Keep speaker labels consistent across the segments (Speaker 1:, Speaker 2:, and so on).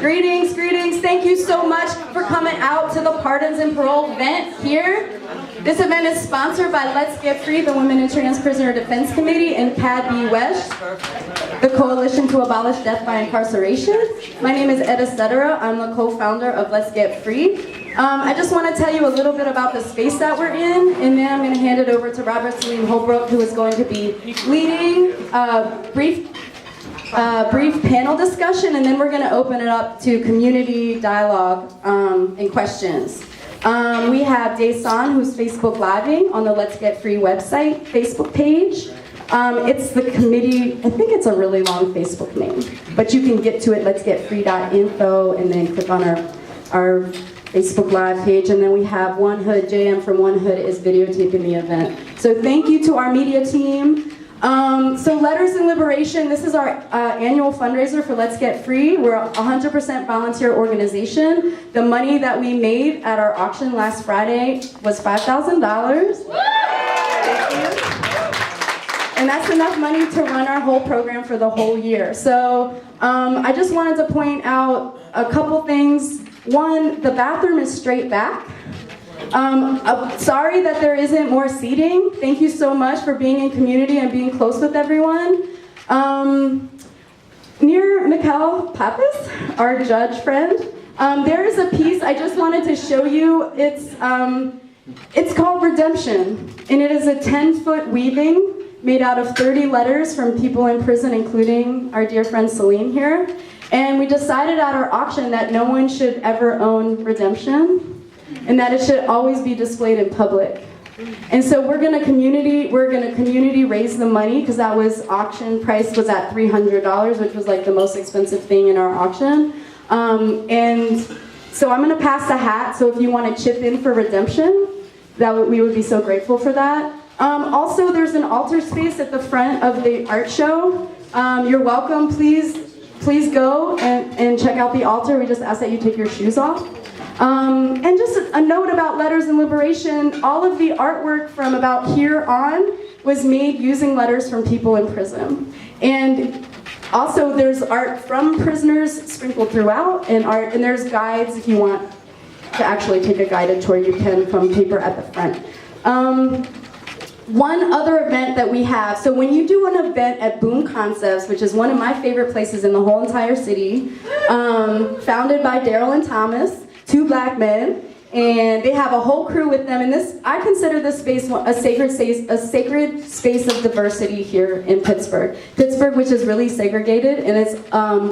Speaker 1: Greetings, greetings. Thank you so much for coming out to the Pardons and Parole event here. This event is sponsored by Let's Get Free, the Women and Trans Prisoner Defense Committee, and CAD-B West, the Coalition to Abolish Death by Incarceration. My name is Etta. I'm the co-founder of Let's Get Free. I just want to tell you a little bit about the space that we're in, and then I'm going to hand it over to Saleem Holbrook, who is going to be leading a brief panel discussion, and then we're going to open it up to community dialogue and questions. We have Daesan, who's Facebook Living on the Let's Get Free website, Facebook page. It's the committee, I think it's a really long Facebook name, but you can get to it, letsgetfree.info, and then click on our Facebook Live page. And then we have One Hood, JM from One Hood is videotaping the event. So thank you to our media team. So Letters in Liberation, this is our annual fundraiser for Let's Get Free. We're a 100% volunteer organization. The money that we made at our auction last Friday was $5,000. And that's enough money to run our whole program for the whole year. So I just wanted to point out a couple things. One, the bathroom is straight back. Sorry that there isn't more seating. Thank you so much for being in community and being close with everyone. Near Mikhail Pappas, our judge friend, there is a piece I just wanted to show you. It's called Redemption, and it is a 10-foot weaving made out of 30 letters from people in prison, including our dear friend Saleem here. And we decided at our auction that no one should ever own redemption, and that it should always be displayed in public. And so we're gonna community raise the money, because that was auction price was at $300, which was like the most expensive thing in our auction. And so I'm gonna pass the hat, so if you wanna chip in for redemption, we would be so grateful for that. Also, there's an altar space at the front of the art show. You're welcome, please go and check out the altar. We just ask that you take your shoes off. And just a note about Letters in Liberation, all of the artwork from about here on was made using letters from people in prison. And also there's art from prisoners sprinkled throughout, and there's guides if you want to actually take a guided tour, you can, from paper at the front. One other event that we have, so when you do an event at Boom Concepts, which is one of my favorite places in the whole entire city, founded by Daryl and Thomas, two black men, and they have a whole crew with them. And I consider this space a sacred space of diversity here in Pittsburgh. Pittsburgh, which is really segregated, and it's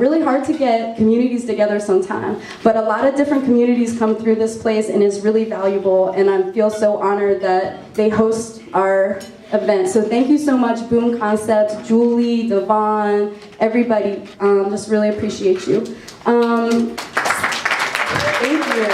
Speaker 1: really hard to get communities together sometimes. But a lot of different communities come through this place, and it's really valuable. And I feel so honored that they host our event. So thank you so much, Boom Concepts, Julie, Devon, everybody. Just really appreciate you. Thank you.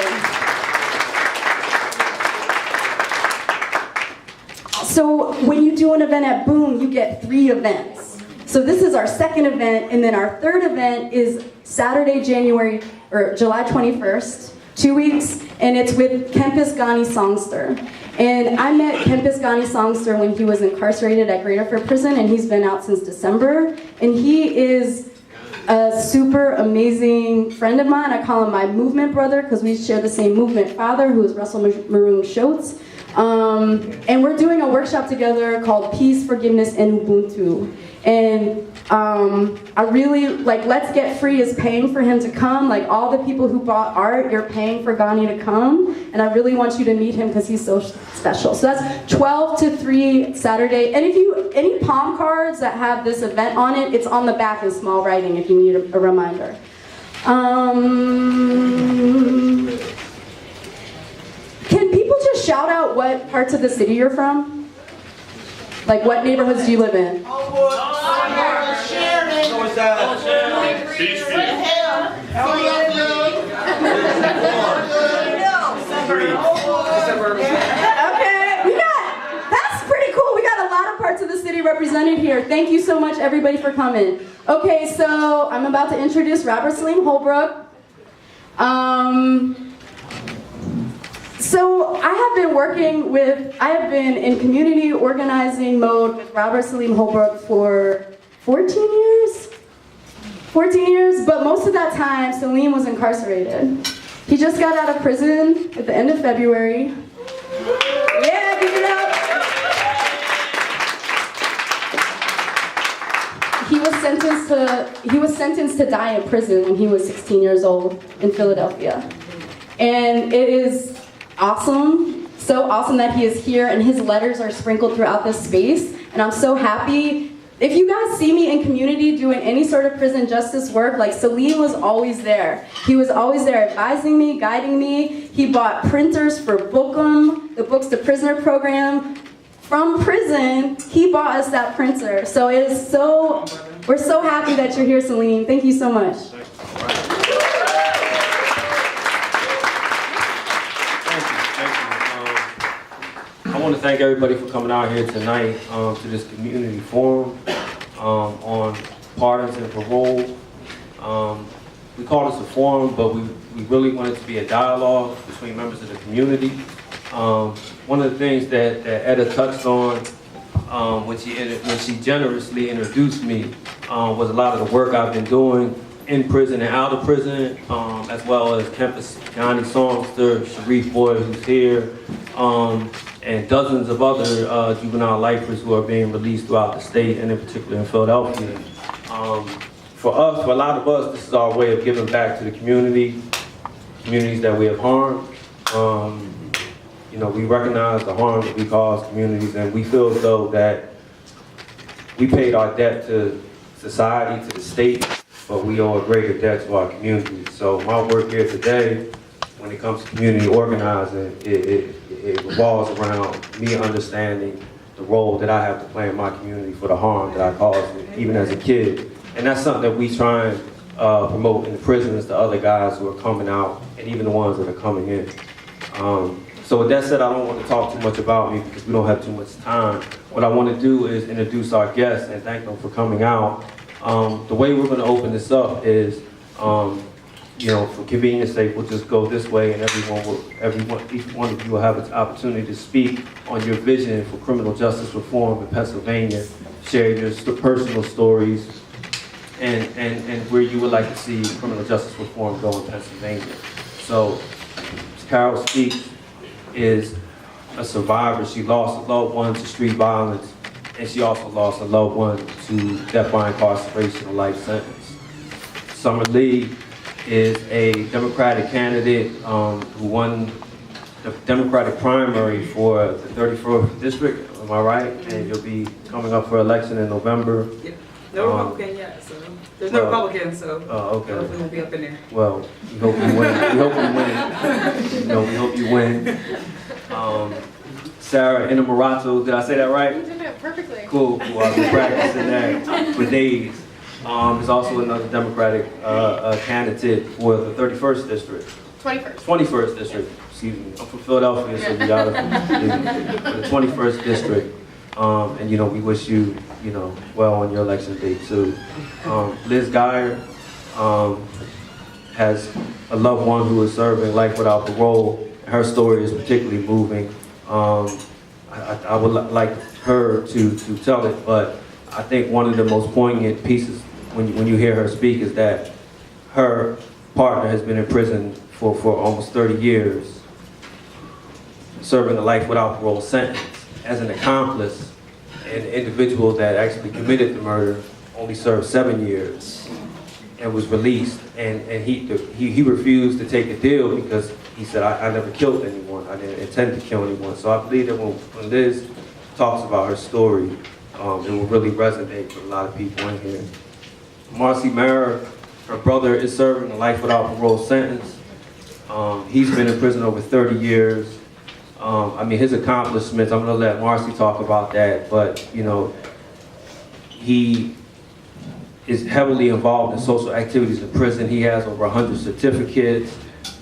Speaker 1: So when you do an event at Boom, you get 3 events. So this is our second event, and then our third event is Saturday, July 21st, 2 weeks, and it's with Kempis Gainey Songster. And I met Kempis Gainey Songster when he was incarcerated at Greater Fair Prison, and he's been out since December. And he is a super amazing friend of mine. I call him my movement brother, because we share the same movement father, who is Russell Maroon Schultz. And we're doing a workshop together called Peace, Forgiveness, and Ubuntu. And I really, Let's Get Free is paying for him to come. Like, all the people who bought art, you're paying for Gainey to come. And I really want you to meet him because he's so special. So that's 12 to 3 Saturday. And any palm cards that have this event on it, it's on the back in small writing if you need a reminder. Can people just shout out what parts of the city you're from? Like, what neighborhoods do you live in? That's pretty cool. We got a lot of parts of the city represented here. Thank you so much, everybody, for coming. Okay, so I'm about to introduce Saleem Holbrook. So I have been in community organizing mode with Saleem Holbrook for 14 years? 14 years, but most of that time, Saleem was incarcerated. He just got out of prison at the end of February. Yeah, give it up. He was sentenced to die in prison when he was 16 years old in Philadelphia. And it is awesome, so awesome that he is here, and his letters are sprinkled throughout this space. And I'm so happy. If you guys see me in community doing any sort of prison justice work, like Saleem was always there. He was always there advising me, guiding me. He bought printers for Bookum, the Books to Prisoner program. From prison, he bought us that printer. So it is we're so happy that you're here, Saleem. Thank you so much.
Speaker 2: I want to thank everybody for coming out here tonight to this community forum on pardons and parole. We call this a forum, but we really want it to be a dialogue between members of the community. One of the things that Etta touched on when she generously introduced me was a lot of the work I've been doing in prison and out of prison, as well as campus Gainey songster, Sharif Boy, who's here, and dozens of other juvenile lifers who are being released throughout the state, and in particular in Philadelphia. For a lot of us, this is our way of giving back to the communities that we have harmed. You know, we recognize the harm that we cause communities, and we feel as though that we paid our debt to society, to the state, but we owe a greater debt to our communities. So my work here today, when it comes to community organizing, it revolves around me understanding the role that I have to play in my community for the harm that I caused, even as a kid. And that's something that we try and promote in the prisons to other guys who are coming out, and even the ones that are coming in. So with that said, I don't want to talk too much about me because we don't have too much time. What I want to do is introduce our guests and thank them for coming out. The way we're going to open this up is, you know, for convenience sake, we'll just go this way, and each one of you will have an opportunity to speak on your vision for criminal justice reform in Pennsylvania, share your personal stories, and where you would like to see criminal justice reform go in Pennsylvania. So, Carol Speaks is a survivor. She lost a loved one to street violence, and she also lost a loved one to death by incarceration or life sentence. Summer Lee is a Democratic candidate who won the Democratic primary for the 31st district, am I right? And you'll be coming up for election in November.
Speaker 3: Yeah. No Republican yet, so there's no Republican, so
Speaker 2: okay.
Speaker 3: hopefully we'll be up in there.
Speaker 2: Well, we hope you win. We hope you win. You know, we hope you win. Sara Innamorato, did I say that right?
Speaker 4: You did it perfectly.
Speaker 2: Cool. I've been practicing that for days. There's also another Democratic candidate for the 31st district. 21st district. Excuse me. I'm from Philadelphia, so we got the 21st district. And you know, we wish you, you know, well on your election day too. Liz Geyer has a loved one who is serving life without parole. Her story is particularly moving. I would like her to tell it, but I think one of the most poignant pieces when you hear her speak is that her partner has been in prison for almost 30 years, serving a life without parole sentence. As an accomplice, an individual that actually committed the murder only served 7 years and was released, and he refused to take a deal because he said, I never killed anyone, I didn't intend to kill anyone. So I believe that when Liz talks about her story, it will really resonate with a lot of people in here. Marcie Marra, her brother, is serving a life without parole sentence. He's been in prison over 30 years. I mean, his accomplishments, I'm gonna let Marcie talk about that, but you know, he is heavily involved in social activities in prison. He has over 100 certificates.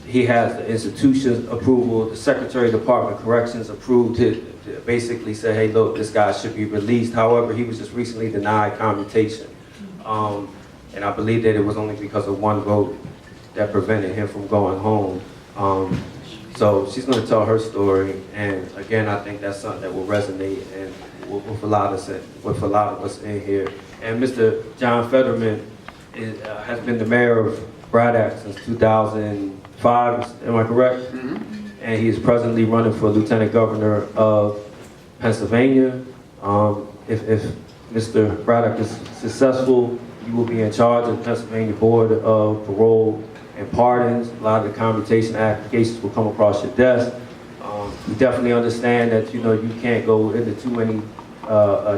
Speaker 2: He has the institution's approval. The Secretary of Department of Corrections approved it, to basically say, hey, look, this guy should be released. However, he was just recently denied commutation. And I believe that it was only because of one vote that prevented him from going home. So she's going to tell her story, and again, I think that's something that will resonate and with a lot of us in here. And Mr. John Fetterman has been the mayor of Braddock since 2005, am I correct? Mm-hmm. And he is presently running for lieutenant governor of Pennsylvania. If Mr. Braddock is successful, you will be in charge of the Pennsylvania Board of Parole and Pardons. A lot of the commutation applications will come across your desk. We definitely understand that you can't go into too many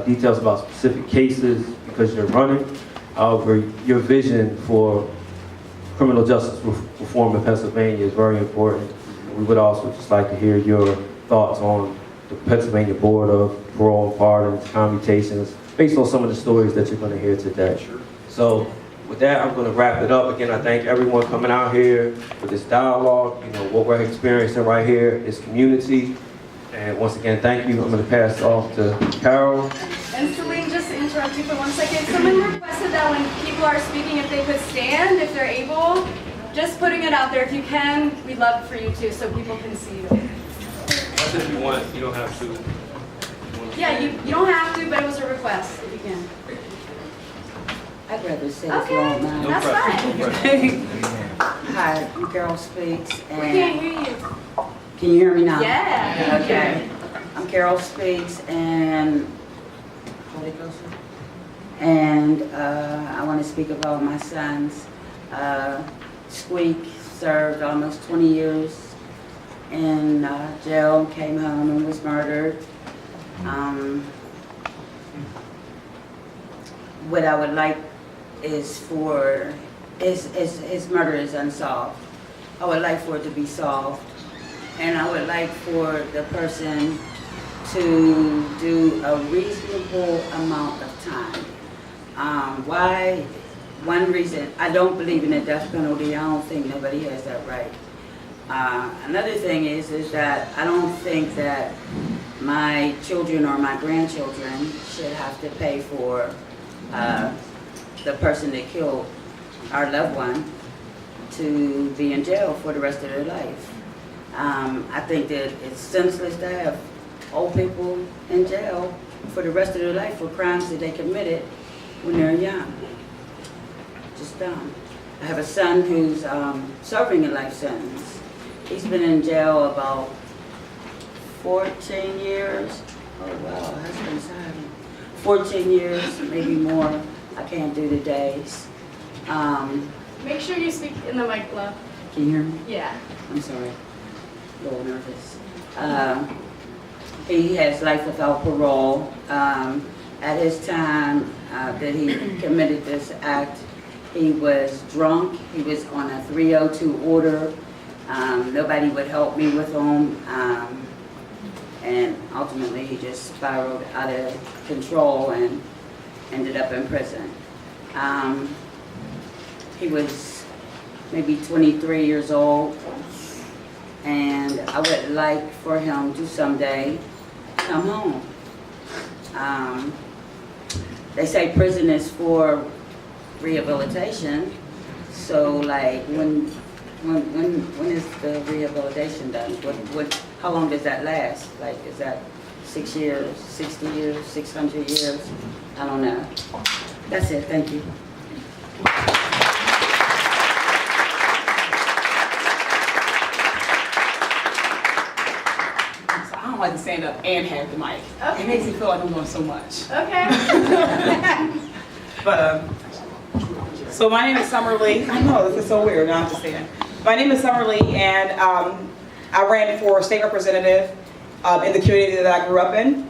Speaker 2: details about specific cases because you're running. However, your vision for criminal justice reform in Pennsylvania is very important. We would also just like to hear your thoughts on the Pennsylvania Board of Parole and Pardons, commutations, based on some of the stories that you're going to hear today. Sure. So with that, I'm going to wrap it up. Again, I thank everyone coming out here for this dialogue. What we're experiencing right here is community. And once again, thank you. I'm going to pass it off to Carol.
Speaker 1: And Saleem, just to interrupt you for 1 second, someone requested that when people are speaking, if they could stand, if they're able, just putting it out there. If you can, we'd love for you to, so people can see you.
Speaker 2: That's if you want. You don't have to.
Speaker 1: Yeah, you don't have to, but it was a request, if you can.
Speaker 4: I'd rather say if you don't mind.
Speaker 1: That's fine.
Speaker 4: Hi, I'm Carol Speaks. And
Speaker 1: We can't hear you.
Speaker 4: Can you hear me now?
Speaker 1: Yeah.
Speaker 4: Okay. I'm Carol Speaks, and I want to speak about my sons. Squeak served almost 20 years in jail, came home and was murdered. What I would like is for his murder is unsolved. I would like for it to be solved, and I would like for the person to do a reasonable amount of time. Why? One reason, I don't believe in the death penalty. I don't think nobody has that right. Another thing is that I don't think that my children or my grandchildren should have to pay for the person that killed our loved one to be in jail for the rest of their life. I think that it's senseless to have old people in jail for the rest of their life for crimes that they committed when they're young. Just dumb. I have a son who's serving a life sentence. He's been in jail about 14 years. Oh wow, that's been exciting. 14 years, maybe more. I can't do the days.
Speaker 1: Make sure you speak in the mic, love.
Speaker 4: Can you hear me?
Speaker 1: Yeah.
Speaker 4: I'm sorry. A little nervous. He has life without parole. At his time that he committed this act, he was drunk. He was on a 302 order. Nobody would help me with him. And ultimately he just spiraled out of control and ended up in prison. He was maybe 23 years old, and I would like for him to someday come home. They say prison is for rehabilitation, so like when is the rehabilitation done? How long does that last? Like, is that 6 years, 60 years, 600 years? I don't know. That's it, thank you.
Speaker 3: I don't like to stand up and have the mic.
Speaker 1: Okay.
Speaker 3: It makes me feel like I'm doing so much.
Speaker 1: Okay.
Speaker 3: But, so my name is Summer Lee. I know, this is so weird, now I'm just saying. My name is Summer Lee, and I ran for state representative in the community that I grew up in.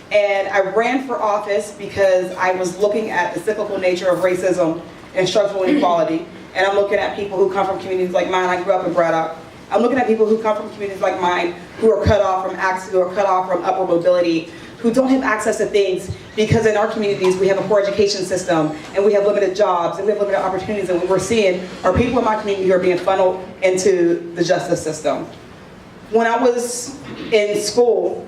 Speaker 3: And I ran for office because I was looking at the cyclical nature of racism and structural inequality. And I'm looking at people who come from communities like mine. I grew up in Braddock. I'm looking at people who come from communities like mine who are cut off from access, who are cut off from upward mobility, who don't have access to things because in our communities we have a poor education system and we have limited jobs and we have limited opportunities, and what we're seeing are people in my community who are being funneled into the justice system. When I was in school,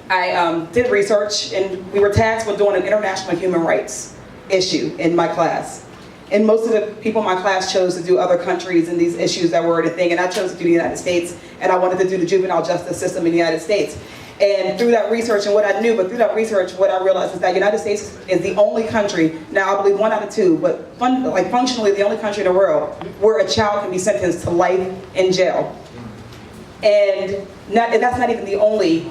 Speaker 3: I did research, and we were tasked with doing an international human rights issue in my class. And most of the people in my class chose to do other countries and these issues that were the thing, and I chose to do the United States, and I wanted to do the juvenile justice system in the United States. And through that research and what I knew, but through that research, what I realized is that the United States is the only country, now I believe 1 out of 2, but functionally the only country in the world where a child can be sentenced to life in jail. And that's not even the only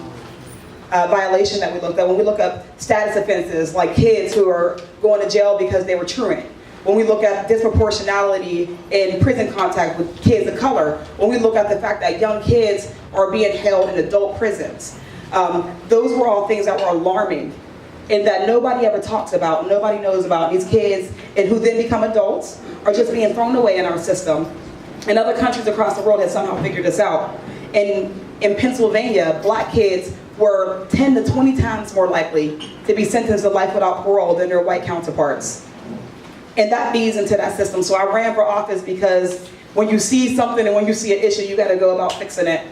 Speaker 3: violation that we looked at. When we look up status offenses, like kids who are going to jail because they were truant. When we look at disproportionality in prison contact with kids of color. When we look at the fact that young kids are being held in adult prisons. Those were all things that were alarming and that nobody ever talks about, nobody knows about. These kids, and who then become adults, are just being thrown away in our system. And other countries across the world have somehow figured this out. In Pennsylvania, black kids were 10 to 20 times more likely to be sentenced to life without parole than their white counterparts. And that feeds into that system. So I ran for office because when you see something and when you see an issue, you gotta go about fixing it.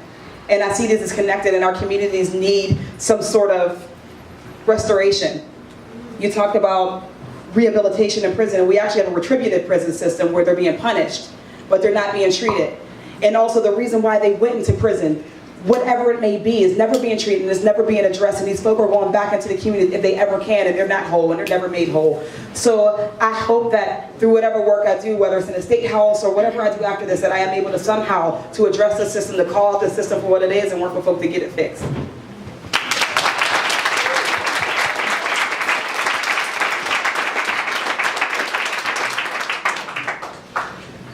Speaker 3: And I see this is connected, and our communities need some sort of restoration. You talked about rehabilitation in prison, and we actually have a retributive prison system where they're being punished, but they're not being treated. And also the reason why they went into prison, whatever it may be, is never being treated and is never being addressed, and these folk are going back into the community if they ever can, and they're not whole and they're never made whole. So I hope that through whatever work I do, whether it's in the state house or whatever I do after this, that I am able to somehow to address the system, to call out the system for what it is and work with folk to get it fixed.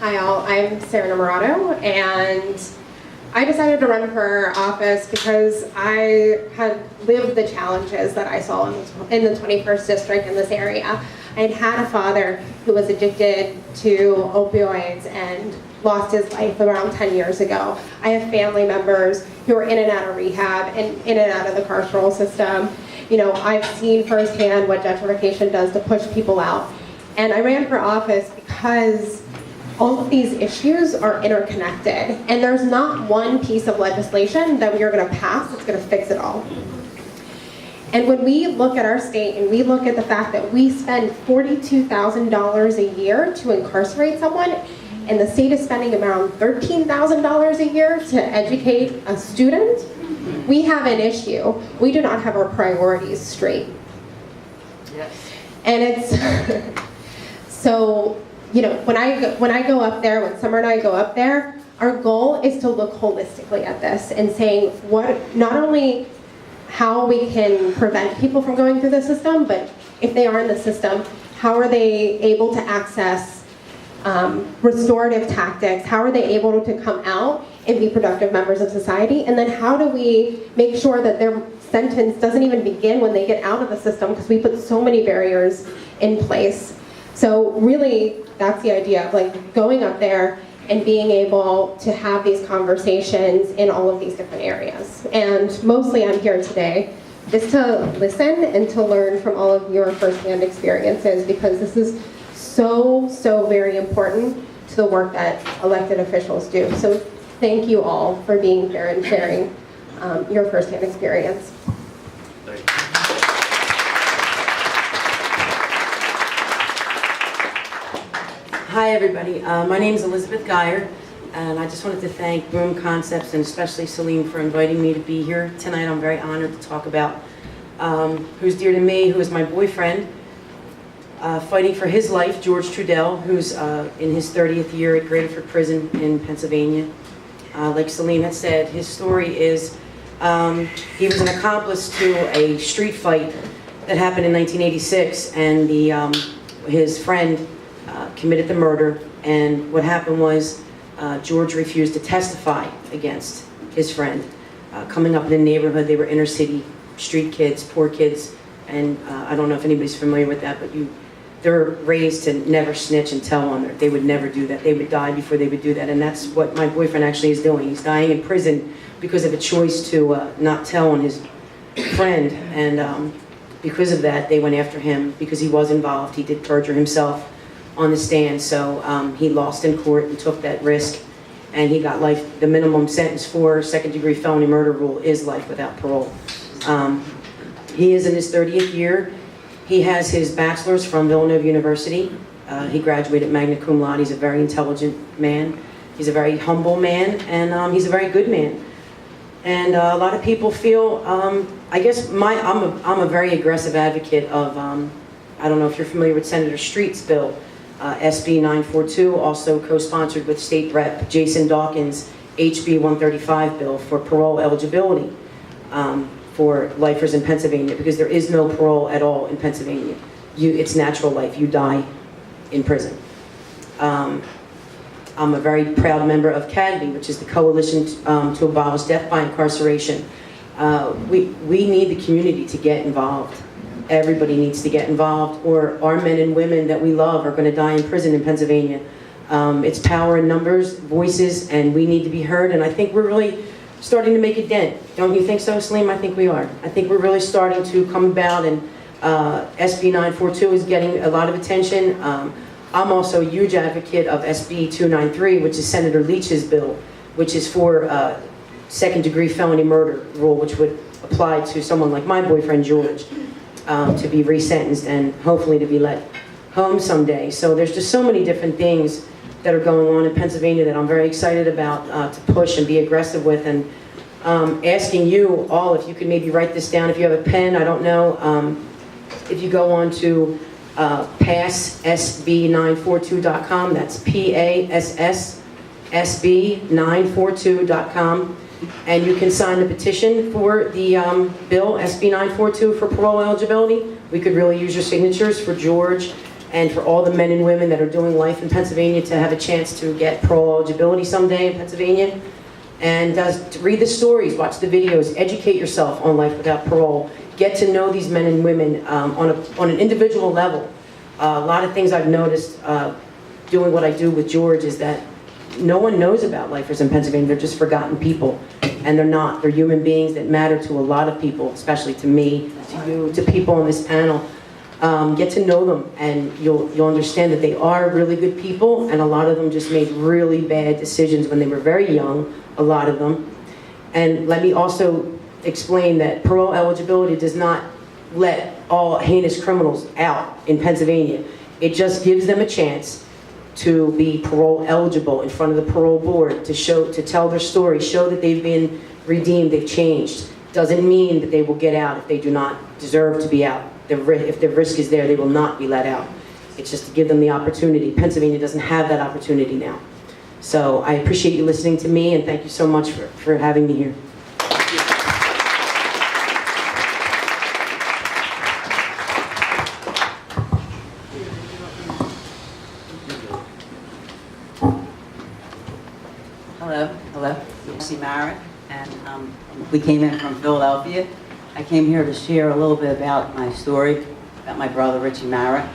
Speaker 5: Hi all, I'm Sara Innamorato, and I decided to run for office because I had lived the challenges that I saw in the 21st district in this area. I had a father who was addicted to opioids and lost his life around 10 years ago. I have family members who are in and out of rehab and in and out of the carceral system. You know, I've seen firsthand what gentrification does to push people out. And I ran for office because all of these issues are interconnected, and there's not one piece of legislation that we are going to pass that's going to fix it all. And when we look at our state and we look at the fact that we spend $42,000 a year to incarcerate someone, and the state is spending around $13,000 a year to educate a student, we have an issue. We do not have our priorities straight.
Speaker 4: Yes.
Speaker 5: And it's so, you know, when I go up there, when Summer and I go up there, our goal is to look holistically at this and saying not only how we can prevent people from going through the system, but if they are in the system, how are they able to access restorative tactics? How are they able to come out and be productive members of society? And then how do we make sure that their sentence doesn't even begin when they get out of the system, because we put so many barriers in place. So really, that's the idea of like going up there and being able to have these conversations in all of these different areas. And mostly I'm here today just to listen and to learn from all of your firsthand experiences, because this is so, so very important to the work that elected officials do. So thank you all for being here and sharing your firsthand experience.
Speaker 2: Thank you.
Speaker 6: Hi everybody, my name is Elizabeth Geyer, and I just wanted to thank Boom Concepts and especially Saleem for inviting me to be here tonight. I'm very honored to talk about who's dear to me, who is my boyfriend, fighting for his life, George Trudell, who's in his 30th year at Graterford Prison in Pennsylvania. Like Saleem had said, his story is he was an accomplice to a street fight that happened in 1986, and his friend committed the murder, and what happened was George refused to testify against his friend. Coming up in the neighborhood, they were inner city street kids, poor kids, and I don't know if anybody's familiar with that, but they're raised to never snitch and tell on her. They would never do that. They would die before they would do that, and that's what my boyfriend actually is doing. He's dying in prison because of a choice to not tell on his friend, and because of that, they went after him because he was involved. He did perjure himself on the stand, so he lost in court and took that risk, and he got life. The minimum sentence for second-degree felony murder rule is life without parole. He is in his 30th year. He has his bachelor's from Villanova University. He graduated magna cum laude. He's a very intelligent man. He's a very humble man, and he's a very good man. And a lot of people feel, I guess I'm a very aggressive advocate of, I don't know if you're familiar with Senator Street's bill, SB 942, also co-sponsored with State Rep Jason Dawkins' HB 135 bill for parole eligibility for lifers in Pennsylvania, because there is no parole at all in Pennsylvania. It's natural life. You die in prison. I'm a very proud member of CADB, which is the Coalition to Abolish Death by Incarceration. We need the community to get involved. Everybody needs to get involved, or our men and women that we love are going to die in prison in Pennsylvania. It's power in numbers, voices, and we need to be heard, and I think we're really starting to make a dent. Don't you think so, Saleem? I think we are. I think we're really starting to come about, and SB 942 is getting a lot of attention. I'm also a huge advocate of SB 293, which is Senator Leach's bill, which is for second-degree felony murder rule, which would apply to someone like my boyfriend, George, to be resentenced and hopefully to be let home someday. So there's just so many different things that are going on in Pennsylvania that I'm very excited about to push and be aggressive with. And asking you all if you could maybe write this down if you have a pen. I don't know. If you go on to passsb942.com, that's PASSSB942.com, and you can sign the petition for the bill SB 942 for parole eligibility. We could really use your signatures for George and for all the men and women that are doing life in Pennsylvania to have a chance to get parole eligibility someday in Pennsylvania. And to read the stories, watch the videos, educate yourself on life without parole. Get to know these men and women on an individual level. A lot of things I've noticed doing what I do with George is that no one knows about lifers in Pennsylvania. They're just forgotten people, and they're not. They're human beings that matter to a lot of people, especially to me, to you, to people on this panel. Get to know them, and you'll understand that they are really good people, and a lot of them just made really bad decisions when they were very young, a lot of them. And let me also explain that parole eligibility does not let all heinous criminals out in Pennsylvania. It just gives them a chance to be parole eligible in front of the parole board, to tell their story, show that they've been redeemed, they've changed. Doesn't mean that they will get out if they do not deserve to be out. If the risk is there, they will not be let out. It's just to give them the opportunity. Pennsylvania doesn't have that opportunity now. So I appreciate you listening to me, and thank you so much for having me here.
Speaker 7: Hello, Marcie Marra, and we came in from Philadelphia. I came here to share a little bit about my story, about my brother Richie Marra.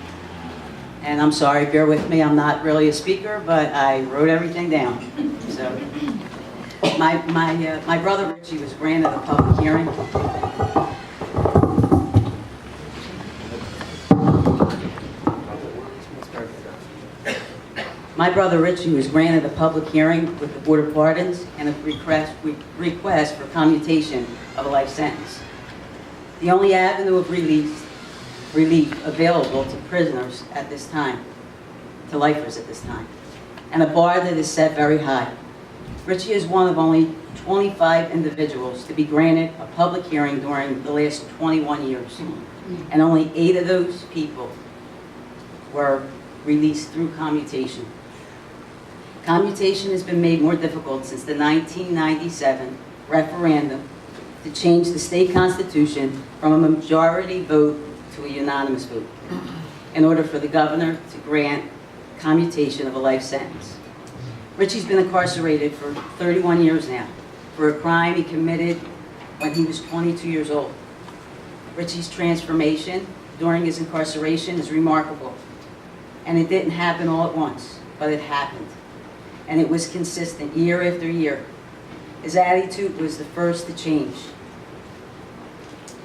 Speaker 7: And I'm sorry, bear with me, I'm not really a speaker, but I wrote everything down. So, my brother Richie was granted a public hearing. My brother Richie was granted a public hearing with the Board of Pardons and a request for commutation of a life sentence. The only avenue of relief available to prisoners at this time, to lifers at this time, and a bar that is set very high. Richie is one of only 25 individuals to be granted a public hearing during the last 21 years, and only 8 of those people were released through commutation. Commutation has been made more difficult since the 1997 referendum to change the state constitution from a majority vote to a unanimous vote in order for the governor to grant commutation of a life sentence. Richie's been incarcerated for 31 years now for a crime he committed when he was 22 years old. Richie's transformation during his incarceration is remarkable, and it didn't happen all at once, but it happened. And it was consistent year after year. His attitude was the first to change.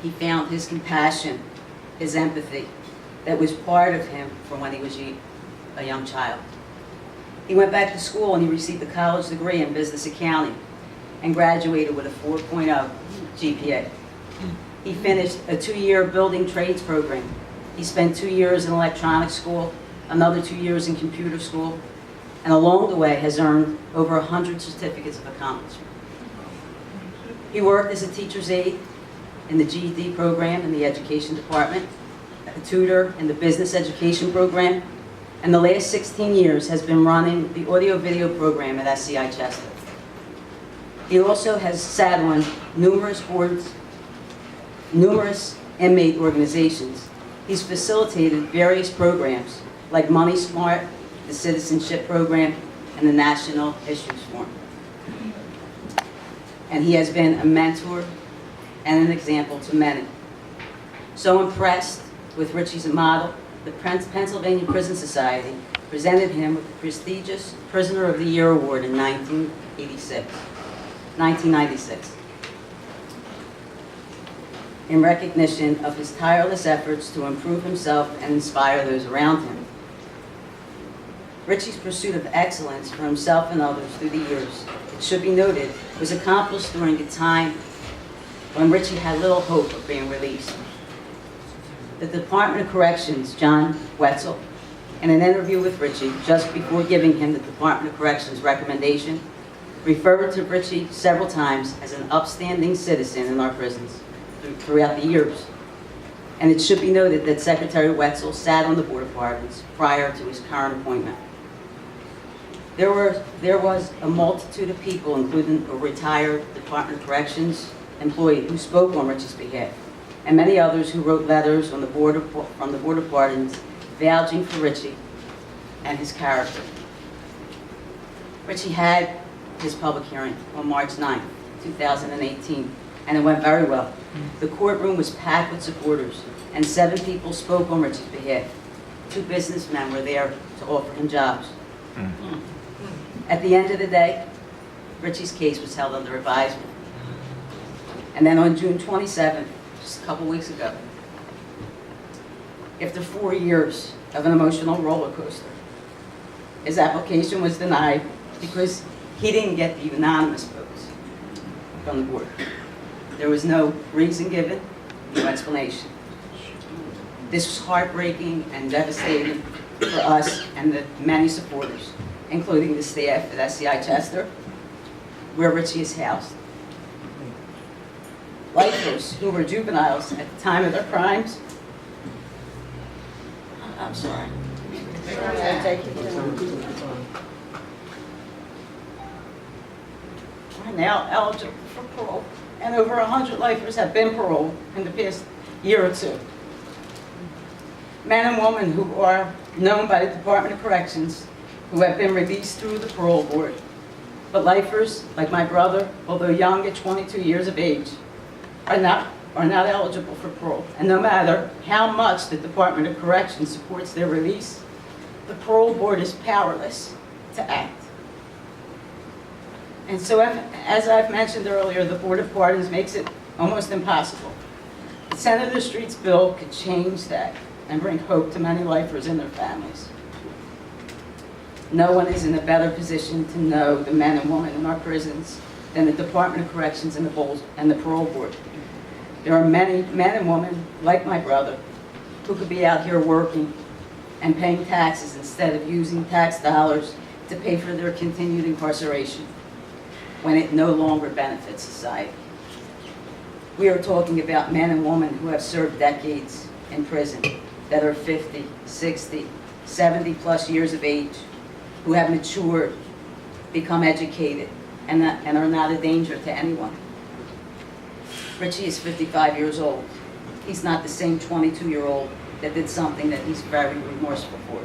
Speaker 7: He found his compassion, his empathy, that was part of him from when he was a young child. He went back to school and he received a college degree in business accounting and graduated with a 4.0 GPA. He finished a 2-year building trades program. He spent 2 years in electronics school, another 2 years in computer school, and along the way has earned over 100 certificates of accomplishment. He worked as a teacher's aide in the GED program in the education department, a tutor in the business education program, and the last 16 years has been running the audio-video program at SCI Chester. He also has sat on numerous boards, numerous inmate organizations. He's facilitated various programs like Money Smart, the Citizenship Program, and the National Issues Forum. And he has been a mentor and an example to many. So impressed with Richie's model, the Pennsylvania Prison Society presented him with the prestigious Prisoner of the Year Award in 1996, in recognition of his tireless efforts to improve himself and inspire those around him. Richie's pursuit of excellence for himself and others through the years, it should be noted, was accomplished during a time when Richie had little hope of being released. The Department of Corrections, John Wetzel, in an interview with Richie just before giving him the Department of Corrections recommendation, referred to Richie several times as an upstanding citizen in our prisons throughout the years. And it should be noted that Secretary Wetzel sat on the Board of Pardons prior to his current appointment. There was a multitude of people, including a retired Department of Corrections employee who spoke on Richie's behalf, and many others who wrote letters on from the Board of Pardons vouching for Richie and his character. Richie had his public hearing on March 9, 2018, and it went very well. The courtroom was packed with supporters, and 7 people spoke on Richie's behalf. 2 businessmen were there to offer him jobs. At the end of the day, Richie's case was held under advisement. And then on June 27th, just a couple weeks ago, after 4 years of an emotional roller coaster, his application was denied because he didn't get the unanimous votes from the board. There was no reason given, no explanation. This was heartbreaking and devastating for us and the many supporters, including the staff at SCI Chester, where Richie is housed. Lifers who were juveniles at the time of their crimes, I'm sorry. Are now eligible for parole, and over 100 lifers have been paroled in the past year or 2. Men and women who are known by the Department of Corrections who have been released through the parole board. But lifers, like my brother, although young at 22 years of age, are not eligible for parole. And no matter how much the Department of Corrections supports their release, the parole board is powerless to act. And so, as I've mentioned earlier, the Board of Pardons makes it almost impossible. Senator Street's bill could change that and bring hope to many lifers and their families. No one is in a better position to know the men and women in our prisons than the Department of Corrections and the Parole Board. There are many men and women, like my brother, who could be out here working and paying taxes instead of using tax dollars to pay for their continued incarceration when it no longer benefits society. We are talking about men and women who have served decades in prison, that are 50, 60, 70 plus years of age, who have matured, become educated, and are not a danger to anyone. Richie is 55 years old. He's not the same 22-year-old that did something that he's very remorseful for.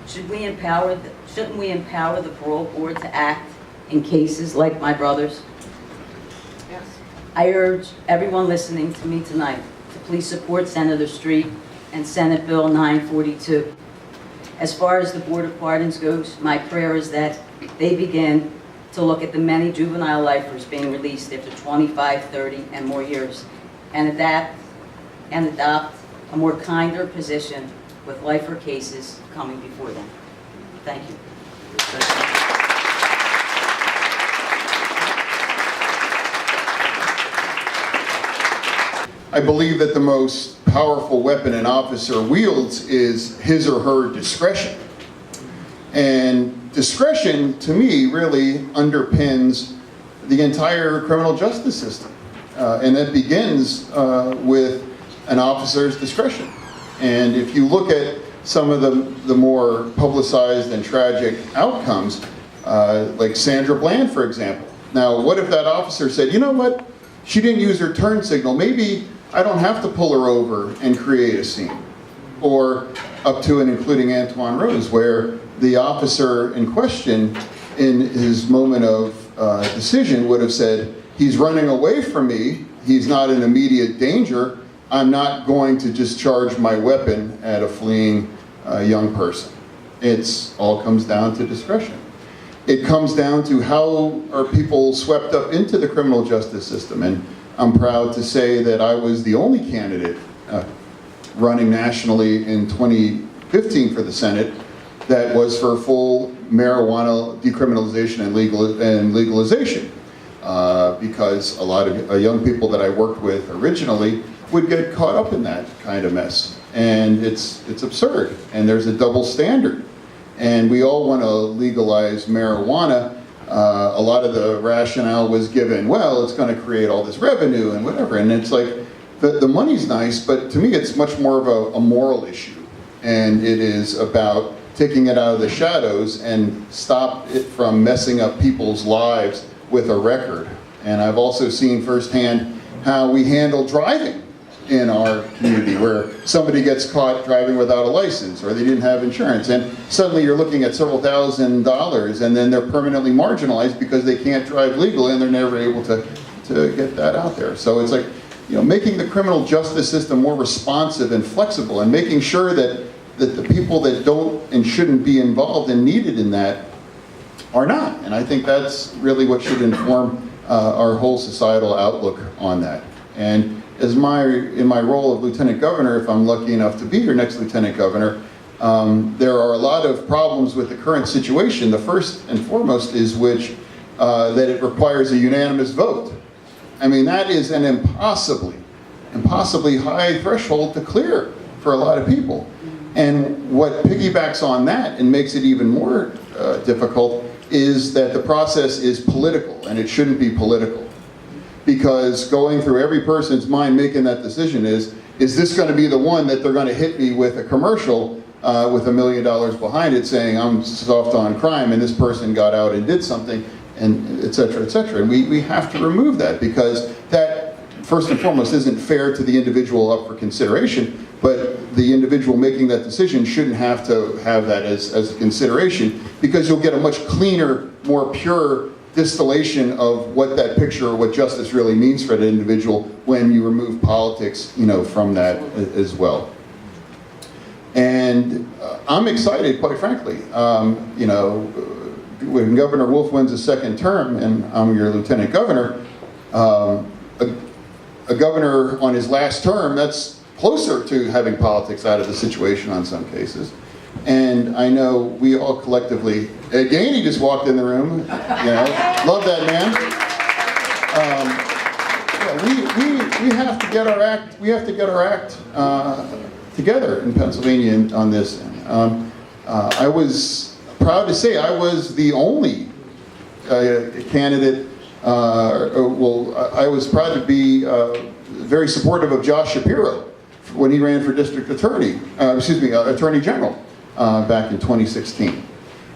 Speaker 7: Shouldn't we empower the parole board to act in cases like my brother's?
Speaker 3: Yes.
Speaker 7: I urge everyone listening to me tonight to please support Senator Street and Senate Bill 942. As far as the Board of Pardons goes, my prayer is that they begin to look at the many juvenile lifers being released after 25, 30, and more years, and adopt a more kinder position with lifer cases coming before them. Thank you.
Speaker 8: I believe that the most powerful weapon an officer wields is his or her discretion. And discretion, to me, really underpins the entire criminal justice system. And that begins with an officer's discretion. And if you look at some of the more publicized and tragic outcomes, like Sandra Bland, for example. Now, what if that officer said, you know what, she didn't use her turn signal, maybe I don't have to pull her over and create a scene. Or up to and including Antoine Rose, where the officer in question, in his moment of decision, would have said, he's running away from me, he's not in immediate danger, I'm not going to discharge my weapon at a fleeing young person. It's all comes down to discretion. It comes down to how are people swept up into the criminal justice system. And I'm proud to say that I was the only candidate running nationally in 2015 for the Senate that was for full marijuana decriminalization and legalization. Because a lot of young people that I worked with originally would get caught up in that kind of mess. And it's absurd, and there's a double standard. And we all want to legalize marijuana. A lot of the rationale was given, well, it's going to create all this revenue and whatever. And it's like, the money's nice, but to me it's much more of a moral issue. And it is about taking it out of the shadows and stop it from messing up people's lives with a record. And I've also seen firsthand how we handle driving in our community, where somebody gets caught driving without a license or they didn't have insurance, and suddenly you're looking at several $1,000s, and then they're permanently marginalized because they can't drive legally and they're never able to get that out there. So it's like, you know, making the criminal justice system more responsive and flexible, and making sure that the people that don't and shouldn't be involved and needed in that are not. And I think that's really what should inform our whole societal outlook on that. And in my role of Lieutenant Governor, if I'm lucky enough to be your next Lieutenant Governor, there are a lot of problems with the current situation. The first and foremost is that it requires a unanimous vote. I mean, that is an impossibly high threshold to clear for a lot of people. And what piggybacks on that and makes it even more difficult is that the process is political, and it shouldn't be political. Because going through every person's mind making that decision is this going to be the one that they're going to hit me with a commercial with $1 million behind it saying I'm soft on crime and this person got out and did something, and et cetera, et cetera. And we have to remove that, because that, first and foremost, isn't fair to the individual up for consideration, but the individual making that decision shouldn't have to have that as a consideration, because you'll get a much cleaner, more pure distillation of what that picture or what justice really means for that individual when you remove politics, you know, from that as well. And I'm excited, quite frankly. You know, when Governor Wolf wins a second term and I'm your Lieutenant Governor, a governor on his last term, that's closer to having politics out of the situation on some cases. And I know we all collectively, Gainey just walked in the room, you know, love that man. Yeah, we have to get our act, together in Pennsylvania on this. I was proud to say I was the only candidate. I was proud to be very supportive of Josh Shapiro when he ran for district attorney, attorney general. Back in 2016.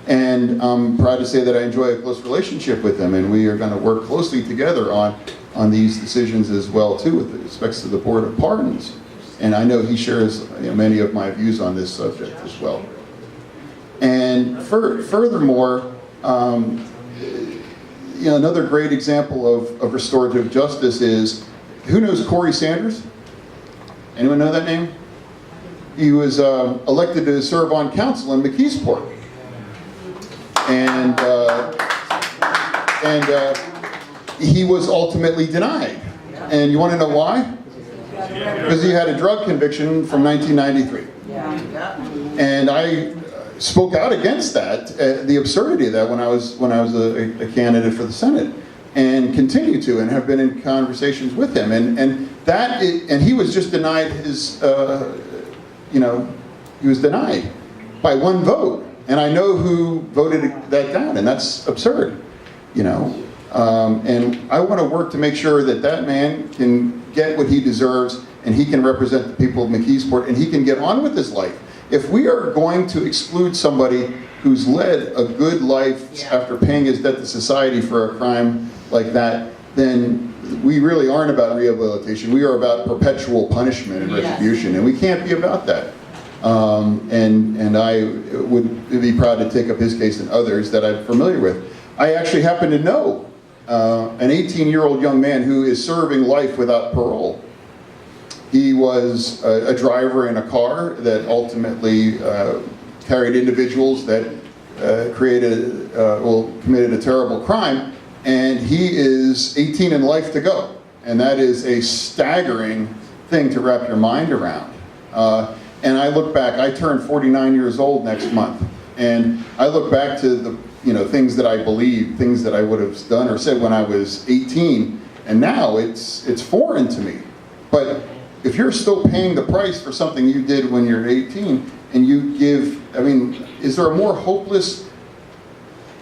Speaker 8: And I'm proud to say that I enjoy a close relationship with him, and we are going to work closely together on these decisions as well, too, with respect to the Board of Pardons. And I know he shares many of my views on this subject as well. And furthermore, another great example of restorative justice is, who knows Corey Sanders? Anyone know that name? He was elected to serve on council in McKeesport. And he was ultimately denied. And you want to know why? Because he had a drug conviction from 1993. And I spoke out against that, the absurdity of that, when I was a candidate for the Senate, and continue to, and have been in conversations with him. And he was just denied his. He was denied by one vote. And I know who voted that down, and that's absurd, And I want to work to make sure that that man can get what he deserves, and he can represent the people of McKeesport, and he can get on with his life. If we are going to exclude somebody who's led a good life after paying his debt to society for a crime like that, then we really aren't about rehabilitation. We are about perpetual punishment and retribution, and we can't be about that. And I would be proud to take up his case and others that I'm familiar with. I actually happen to know an 18-year-old young man who is serving life without parole. He was a driver in a car that ultimately carried individuals that committed a terrible crime, and he is 18 and life to go. And that is a staggering thing to wrap your mind around. And I look back, I turn 49 years old next month, and I look back to the things that I believe, things that I would have done or said when I was 18, and now it's foreign to me. But if you're still paying the price for something you did when you're 18, and you give, is there a more hopeless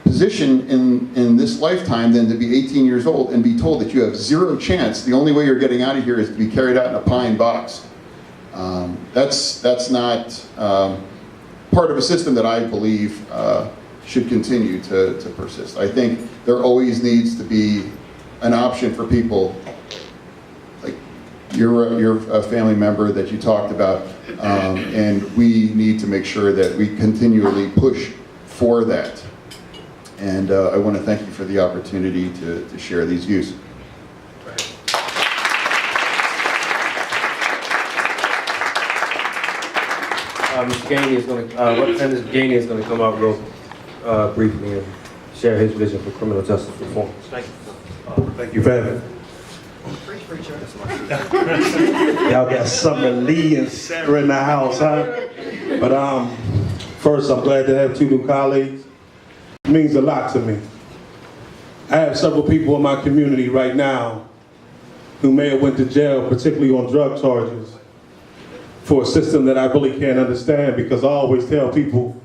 Speaker 8: position in this lifetime than to be 18 years old and be told that you have zero chance, the only way you're getting out of here is to be carried out in a pine box? That's not part of a system that I believe should continue to persist. I think there always needs to be an option for people. Like you're a family member that you talked about, and we need to make sure that we continually push for that. And I want to thank you for the opportunity to share these views.
Speaker 2: Mr. Gainey is going to, Representative Gainey is going to come out real briefly and share his vision for criminal justice reform. Thank you.
Speaker 9: Thank you for having me. Y'all got Summer Lee and Sara in the house, huh? But first, I'm glad to have two new colleagues. It means a lot to me. I have several people in my community right now who may have went to jail, particularly on drug charges, for a system that I really can't understand, because I always tell people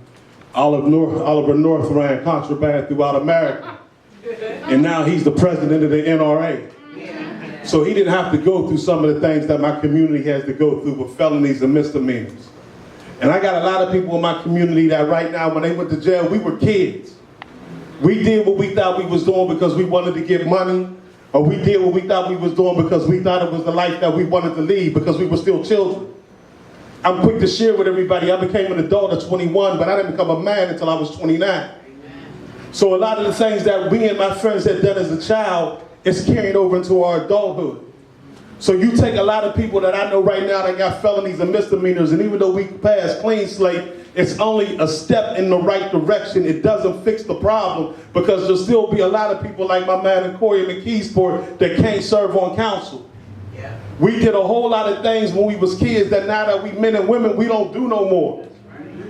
Speaker 9: Oliver North ran contraband throughout America, and now he's the president of the NRA. So he didn't have to go through some of the things that my community has to go through with felonies and misdemeanors. And I got a lot of people in my community that right now, when they went to jail, we were kids. We did what we thought we was doing because we wanted to get money, or we did what we thought we was doing because we thought it was the life that we wanted to lead because we were still children. I'm quick to share with everybody, I became an adult at 21, but I didn't become a man until I was 29. So a lot of the things that we and my friends had done as a child is carried over into our adulthood. So you take a lot of people that I know right now that got felonies and misdemeanors, and even though we pass clean slate, it's only a step in the right direction. It doesn't fix the problem, because there'll still be a lot of people like my man in Corey in McKeesport that can't serve on council. We did a whole lot of things when we was kids that now that we men and women, we don't do no more.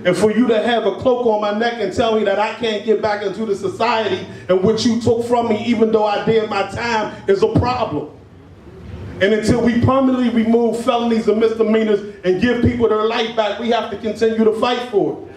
Speaker 9: And for you to have a cloak on my neck and tell me that I can't get back into the society and what you took from me, even though I did my time, is a problem. And until we permanently remove felonies and misdemeanors and give people their life back, we have to continue to fight for it.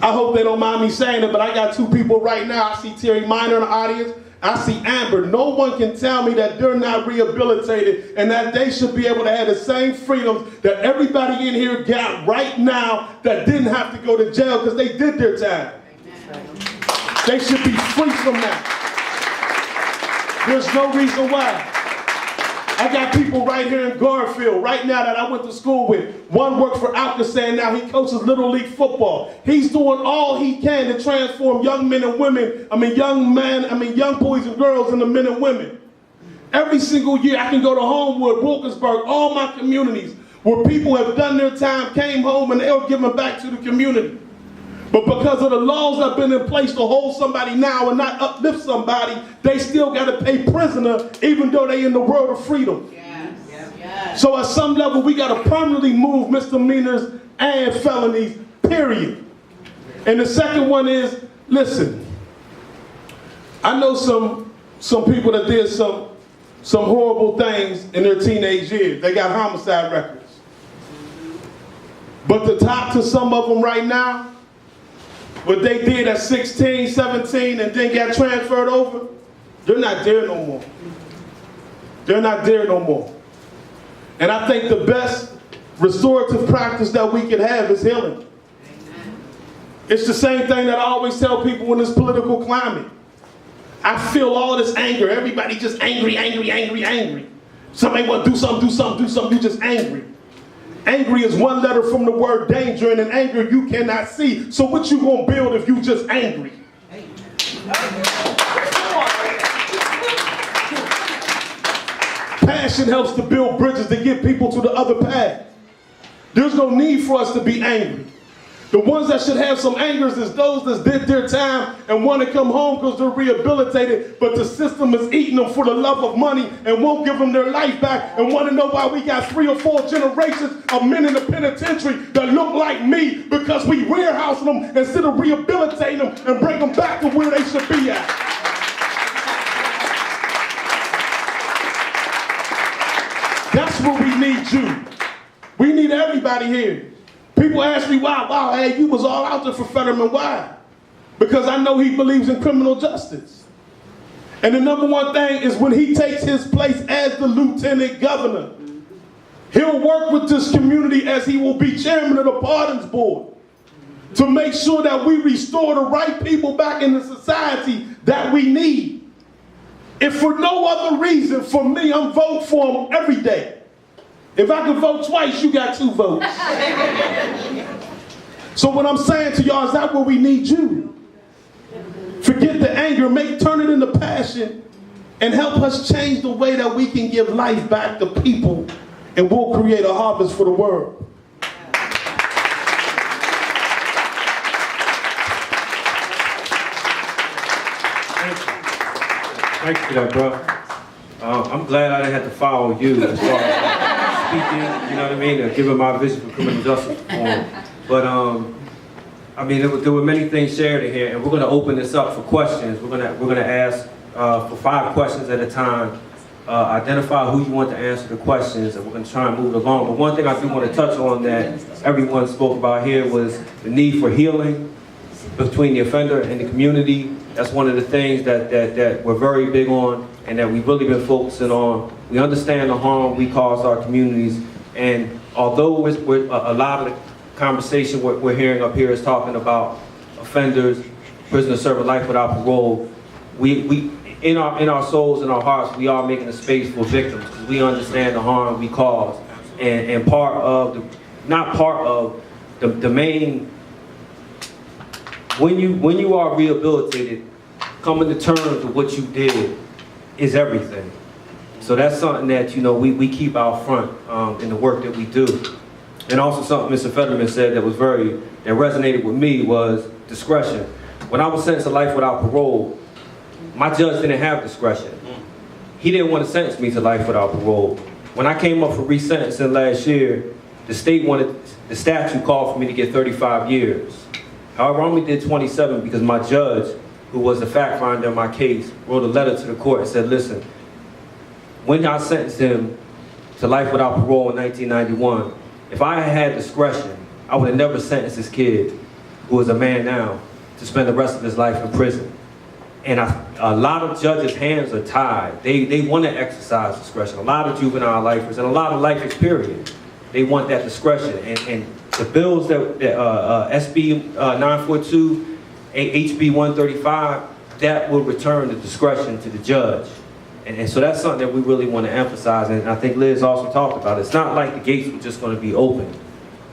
Speaker 9: I hope they don't mind me saying it, but I got two people right now. I see Terry Minor in the audience. I see Amber. No one can tell me that they're not rehabilitated and that they should be able to have the same freedoms that everybody in here got right now that didn't have to go to jail because they did their time. They should be free from that. There's no reason why. I got people right here in Garfield right now that I went to school with. One worked for Alcasan, now he coaches Little League football. He's doing all he can to transform young men and women, young boys and girls into men and women. Every single year I can go to Homewood, Wilkinsburg, all my communities where people have done their time, came home, and they were given back to the community. But because of the laws that have been in place to hold somebody now and not uplift somebody, they still got to pay prisoner even though they in the world of freedom. Yes. Yes. So at some level, we got to permanently move misdemeanors and felonies, period. And the second one is, listen, I know some people that did some horrible things in their teenage years. They got homicide records. But to talk to some of them right now, what they did at 16, 17, and then got transferred over, They're not there no more. They're not there no more. And I think the best restorative practice that we can have is healing. It's the same thing that I always tell people in this political climate. I feel all this anger. Everybody just angry, angry, angry, angry. Somebody want to do something, do something, do something. You just angry. Angry is one letter from the word danger, and in anger you cannot see. So what you gonna build if you just angry? Passion helps to build bridges to get people to the other path. There's no need for us to be angry. The ones that should have some angers is those that did their time and want to come home because they're rehabilitated, but the system is eating them for the love of money and won't give them their life back, and want to know why we got 3 or 4 generations of men in the penitentiary that look like me because we warehouse them instead of rehabilitating them and bring them back to where they should be at. That's where we need you. We need everybody here. People ask me, wow, hey, you was all out there for Fetterman. Why? Because I know he believes in criminal justice. And the number one thing is when he takes his place as the lieutenant governor, he'll work with this community as he will be chairman of the pardons board to make sure that we restore the right people back in the society that we need. If for no other reason, for me, I'm voting for him every day. If I can vote twice, you got 2 votes. So what I'm saying to y'all is that where we need you. Forget the anger, turn it into passion, and help us change the way that we can give life back to people, and we'll create a harvest for the world.
Speaker 2: Thank you for that, bro. I'm glad I didn't have to follow you as far as speaking, you know what I mean, and giving my vision for criminal justice reform. But I mean, there were many things shared in here, and we're going to open this up for questions. We're going to ask for 5 questions at a time. Identify who you want to answer the questions, and we're going to try and move it along. But one thing I do want to touch on that everyone spoke about here was the need for healing between the offender and the community. That's one of the things that we're very big on and that we've really been focusing on. We understand the harm we cause our communities, and although a lot of the conversation we're hearing up here is talking about offenders, prisoners serving life without parole, we in our souls and our hearts, we are making a space for victims because we understand the harm we cause, and the main. When you are rehabilitated, coming to terms with what you did is everything. So that's something that we keep out front in the work that we do. And also something Mr. Fetterman said that resonated with me was discretion. When I was sentenced to life without parole, my judge didn't have discretion. He didn't want to sentence me to life without parole. When I came up for resentencing last year, the statute called for me to get 35 years. However, I only did 27 because my judge, who was the fact finder in my case, wrote a letter to the court and said, listen, when I sentenced him to life without parole in 1991, if I had discretion, I would have never sentenced this kid, who is a man now, to spend the rest of his life in prison. And a lot of judges' hands are tied. They want to exercise discretion. A lot of juvenile lifers and a lot of lifers, period. They want that discretion. And the bills that SB 942, HB 135, that will return the discretion to the judge. And so that's something that we really want to emphasize. And I think Liz also talked about it. It's not like the gates were just going to be open,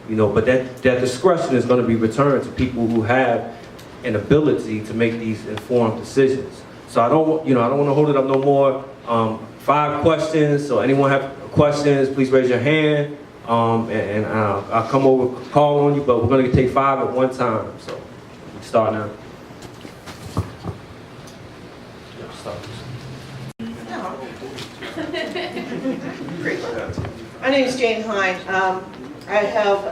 Speaker 2: but that discretion is going to be returned to people who have an ability to make these informed decisions. So I don't want to hold it up no more. 5 questions. So anyone have questions, please raise your hand. And I'll come over, call on you, but we're going to take 5 at one time. So we start now.
Speaker 10: My name is Jane Hine. I have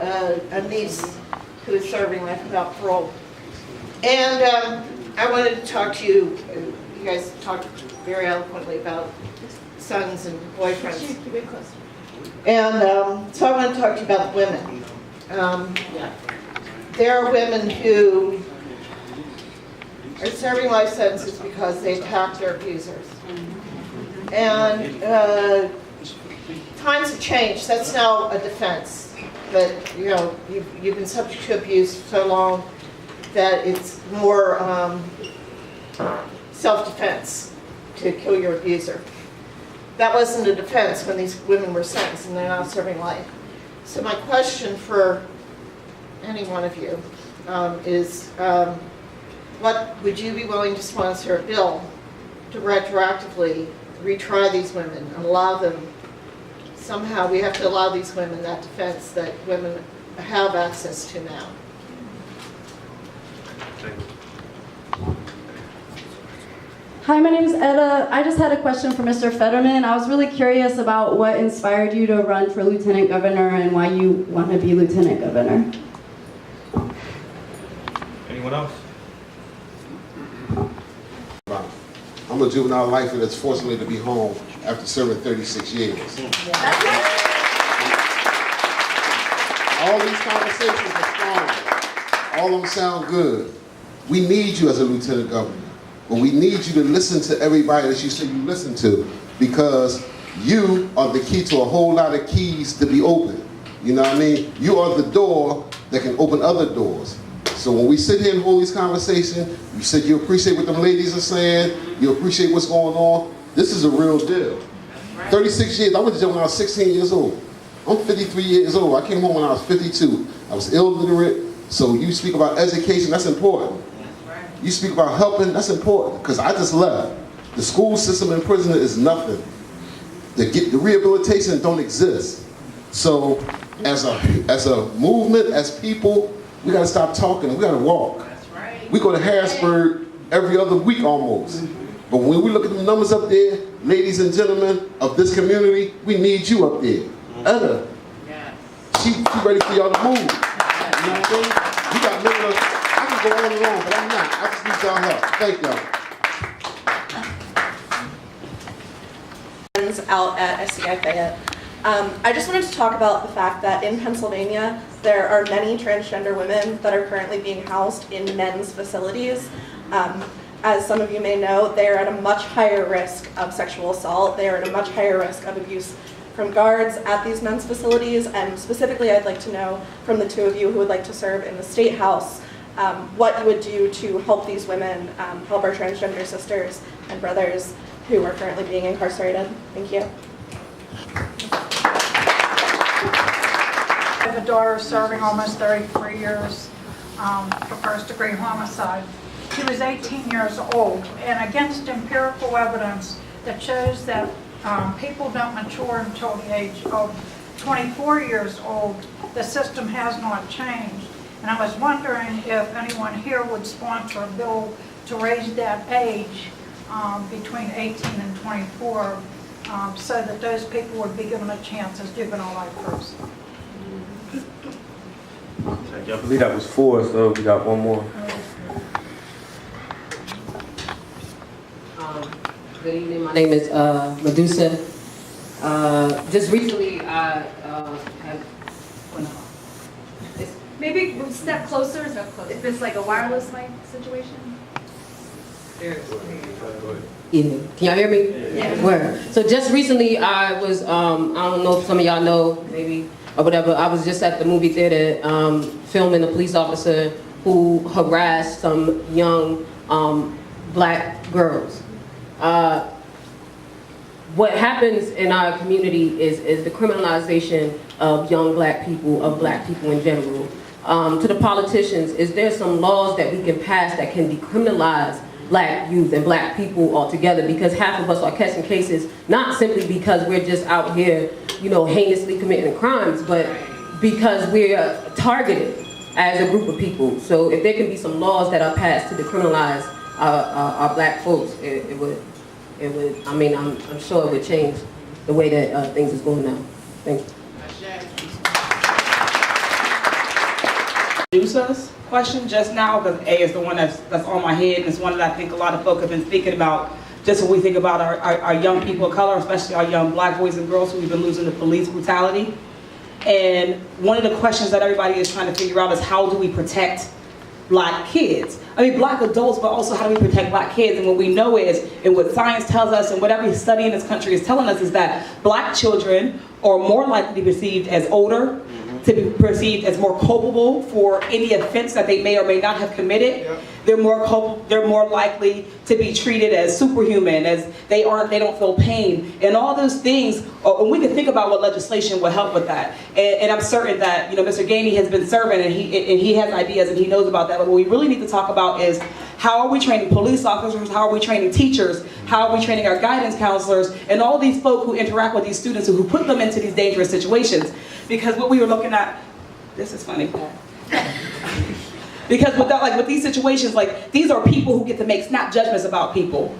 Speaker 10: a niece who is serving life without parole. And I wanted to talk to you. You guys talked very eloquently about sons and boyfriends. And so I want to talk to you about women. There are women who are serving life sentences because they attacked their abusers. And times have changed. That's now a defense. But you know, you've been subject to abuse for so long that it's more self-defense to kill your abuser. That wasn't a defense when these women were sentenced, and they're now serving life. So my question for any one of you is, what would you be willing to sponsor a bill to retroactively retry these women and allow them, somehow we have to allow these women that defense that women have access to now?
Speaker 1: Hi, my name is Etta. I just had a question for Mr. Fetterman. I was really curious about what inspired you to run for lieutenant governor and why you want to be lieutenant governor.
Speaker 2: Anyone else?
Speaker 11: I'm a juvenile lifer that's forcing me to be home after serving 36 years. All these conversations are strong. All of them sound good. We need you as a lieutenant governor, but we need you to listen to everybody that you say you listen to, because you are the key to a whole lot of keys to be open. You know what I mean? You are the door that can open other doors. So when we sit here and hold these conversations, you said you appreciate what them ladies are saying, you appreciate what's going on. This is a real deal. 36 years, I went to jail when I was 16 years old. I'm 53 years old. I came home when I was 52. I was illiterate. So you speak about education, that's important. You speak about helping, that's important, because I just left. The school system in prison is nothing. The rehabilitation don't exist. So as a movement, as people, we gotta stop talking, we gotta walk. We go to Harrisburg every other week almost. But when we look at the numbers up there, ladies and gentlemen of this community, we need you up there. Etta, she ready for y'all to move. You know what I mean? You got members, I can go on and on, but I'm not. I just need y'all help. Thank y'all.
Speaker 12: Out at SCI Fayette. I just wanted to talk about the fact that in Pennsylvania, there are many transgender women that are currently being housed in men's facilities. As some of you may know, they are at a much higher risk of sexual assault. They are at a much higher risk of abuse from guards at these men's facilities. And specifically, I'd like to know from the two of you who would like to serve in the State House, what you would do to help these women, help our transgender sisters and brothers who are currently being incarcerated. Thank you.
Speaker 13: I have a daughter serving almost 33 years for first-degree homicide. She was 18 years old, and against empirical evidence that shows that people don't mature until the age of 24 years old, the system has not changed. And I was wondering if anyone here would sponsor a bill to raise that age between 18 and 24 so that those people would be given a chance as juvenile lifers.
Speaker 2: I believe that was 4, so we got one more.
Speaker 14: Good evening, my name is Medusa. Just recently I have...
Speaker 15: Maybe step closer, if it's like a wireless mic situation.
Speaker 14: Evening. Can y'all hear me?
Speaker 15: Yeah.
Speaker 14: Where? So just recently I was, I don't know if some of y'all know, maybe, or whatever, I was just at the movie theater filming a police officer who harassed some young black girls. What happens in our community is the criminalization of young black people, of black people in general. To the politicians, is there some laws that we can pass that can decriminalize black youth and black people altogether? Because half of us are catching cases, not simply because we're just out here, you know, heinously committing crimes, but because we're targeted as a group of people. So if there can be some laws that are passed to decriminalize our black folks, it would, I mean, I'm sure it would change the way that things is going now. Thank you.
Speaker 3: Medusa's question just now, because A is the one that's on my head, and it's one that I think a lot of folk have been thinking about, just when we think about our young people of color, especially our young black boys and girls who we've been losing to police brutality. And one of the questions that everybody is trying to figure out is how do we protect black kids. I mean, black adults, but also how do we protect black kids? And what we know is, and what science tells us, and what every study in this country is telling us, is that black children are more likely to be perceived as older, to be perceived as more culpable for any offense that they may or may not have committed. Yep. They're more likely to be treated as superhuman, as they don't feel pain, and all those things. And we can think about what legislation will help with that. And I'm certain that Mr. Gainey has been serving, and he has ideas and he knows about that. But what we really need to talk about is, how are we training police officers? How are we training teachers? How are we training our guidance counselors and all these folk who interact with these students who put them into these dangerous situations? Because what we were looking at, this is funny. Because with these situations, like, these are people who get to make snap judgments about people.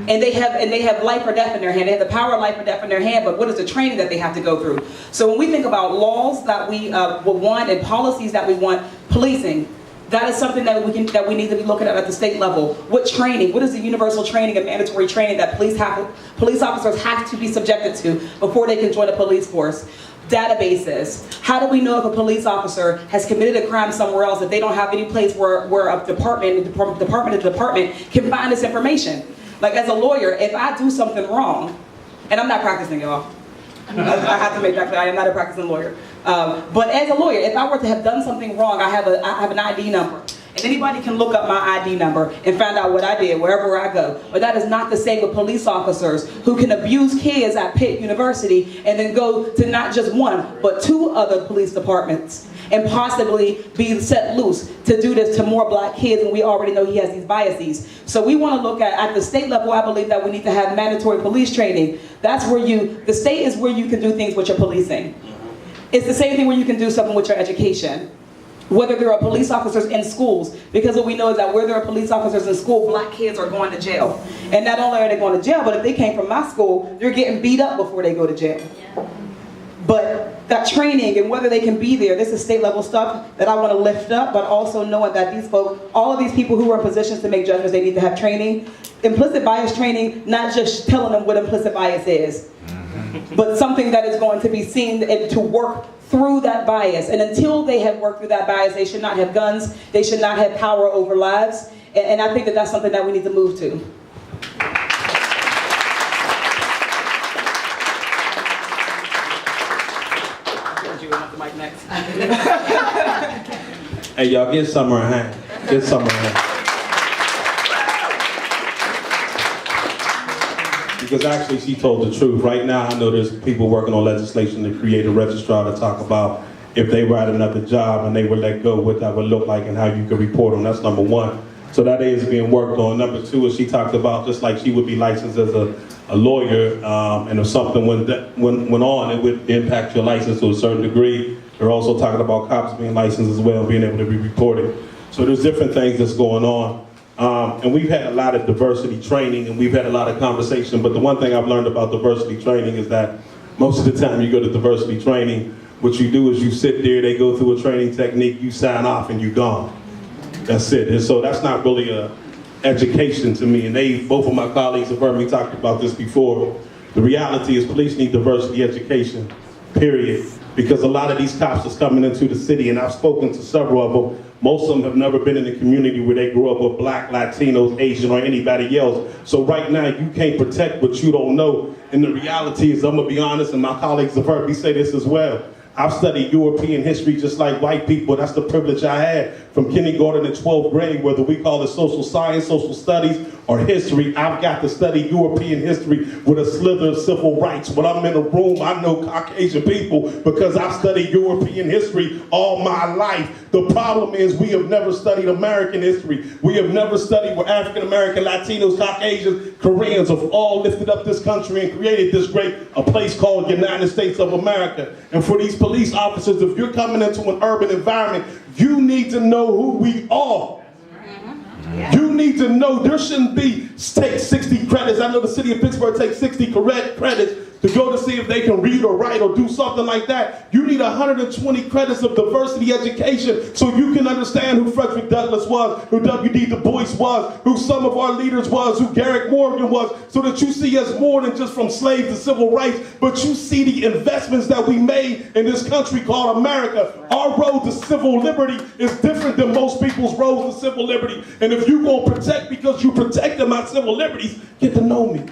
Speaker 3: And they have life or death in their hand. They have the power of life or death in their hand, but what is the training that they have to go through? So when we think about laws that we want and policies that we want, policing, that is something that we need to be looking at the state level. What training? What is the universal training and mandatory training that police officers have to be subjected to before they can join a police force? Databases. How do we know if a police officer has committed a crime somewhere else if they don't have any place where a department can find this information? Like, as a lawyer, if I do something wrong, and I'm not practicing, y'all. I have to make that clear. I am not a practicing lawyer. But as a lawyer, if I were to have done something wrong, I have an ID number. And anybody can look up my ID number and find out what I did wherever I go. But that is not the same with police officers who can abuse kids at Pitt University and then go to not just one, but 2 other police departments and possibly be set loose to do this to more black kids, and we already know he has these biases. So we want to look at the state level. I believe that we need to have mandatory police training. That's where the state is where you can do things with your policing. It's the same thing where you can do something with your education. Whether there are police officers in schools, because what we know is that where there are police officers in school, black kids are going to jail. And not only are they going to jail, but if they came from my school, they're getting beat up before they go to jail. Yeah. But that training and whether they can be there, this is state level stuff that I want to lift up, but also knowing that these folks, all of these people who are in positions to make judgments, they need to have training. Implicit bias training, not just telling them what implicit bias is, but something that is going to be seen and to work through that bias. And until they have worked through that bias, they should not have guns, they should not have power over lives. And I think that that's something that we need to move to.
Speaker 9: Hey, y'all, get Summer a hand. Get Summer a hand. Because actually she told the truth. Right now I know there's people working on legislation to create a registrar to talk about if they were at another job and they were let go, what that would look like and how you could report them. That's number 1. So that is being worked on. Number 2 is she talked about just like she would be licensed as a lawyer, and if something went on, it would impact your license to a certain degree. They're also talking about cops being licensed as well, being able to be reported. So there's different things that's going on. And we've had a lot of diversity training and we've had a lot of conversation, but the one thing I've learned about diversity training is that most of the time you go to diversity training, what you do is you sit there, they go through a training technique, you sign off and you're gone. That's it. And so that's not really a education to me. And both of my colleagues have heard me talk about this before. The reality is police need diversity education, period. Because a lot of these cops is coming into the city, and I've spoken to several of them. Most of them have never been in a community where they grew up with black, Latinos, Asian, or anybody else. So right now, you can't protect what you don't know. And the reality is, I'm gonna be honest, and my colleagues have heard me say this as well. I've studied European history just like white people. That's the privilege I had from kindergarten to 12th grade, whether we call it social science, social studies, or history. I've got to study European history with a slither of civil rights. When I'm in a room, I know Caucasian people because I've studied European history all my life. The problem is we have never studied American history. We have never studied where African American, Latinos, Caucasians, Koreans have all lifted up this country and created this a place called United States of America. And for these police officers, if you're coming into an urban environment, you need to know who we are. You need to know there shouldn't be take 60 credits. I know the city of Pittsburgh takes 60 credits to go to see if they can read or write or do something like that. You need 120 credits of diversity education so you can understand who Frederick Douglass was, who W.D. Du Bois was, who some of our leaders was, who Garrick Morgan was, so that you see us more than just from slaves to civil rights, but you see the investments that we made in this country called America. Our road to civil liberty is different than most people's roads to civil liberty. And if you gonna protect because you protected my civil liberties, get to know me.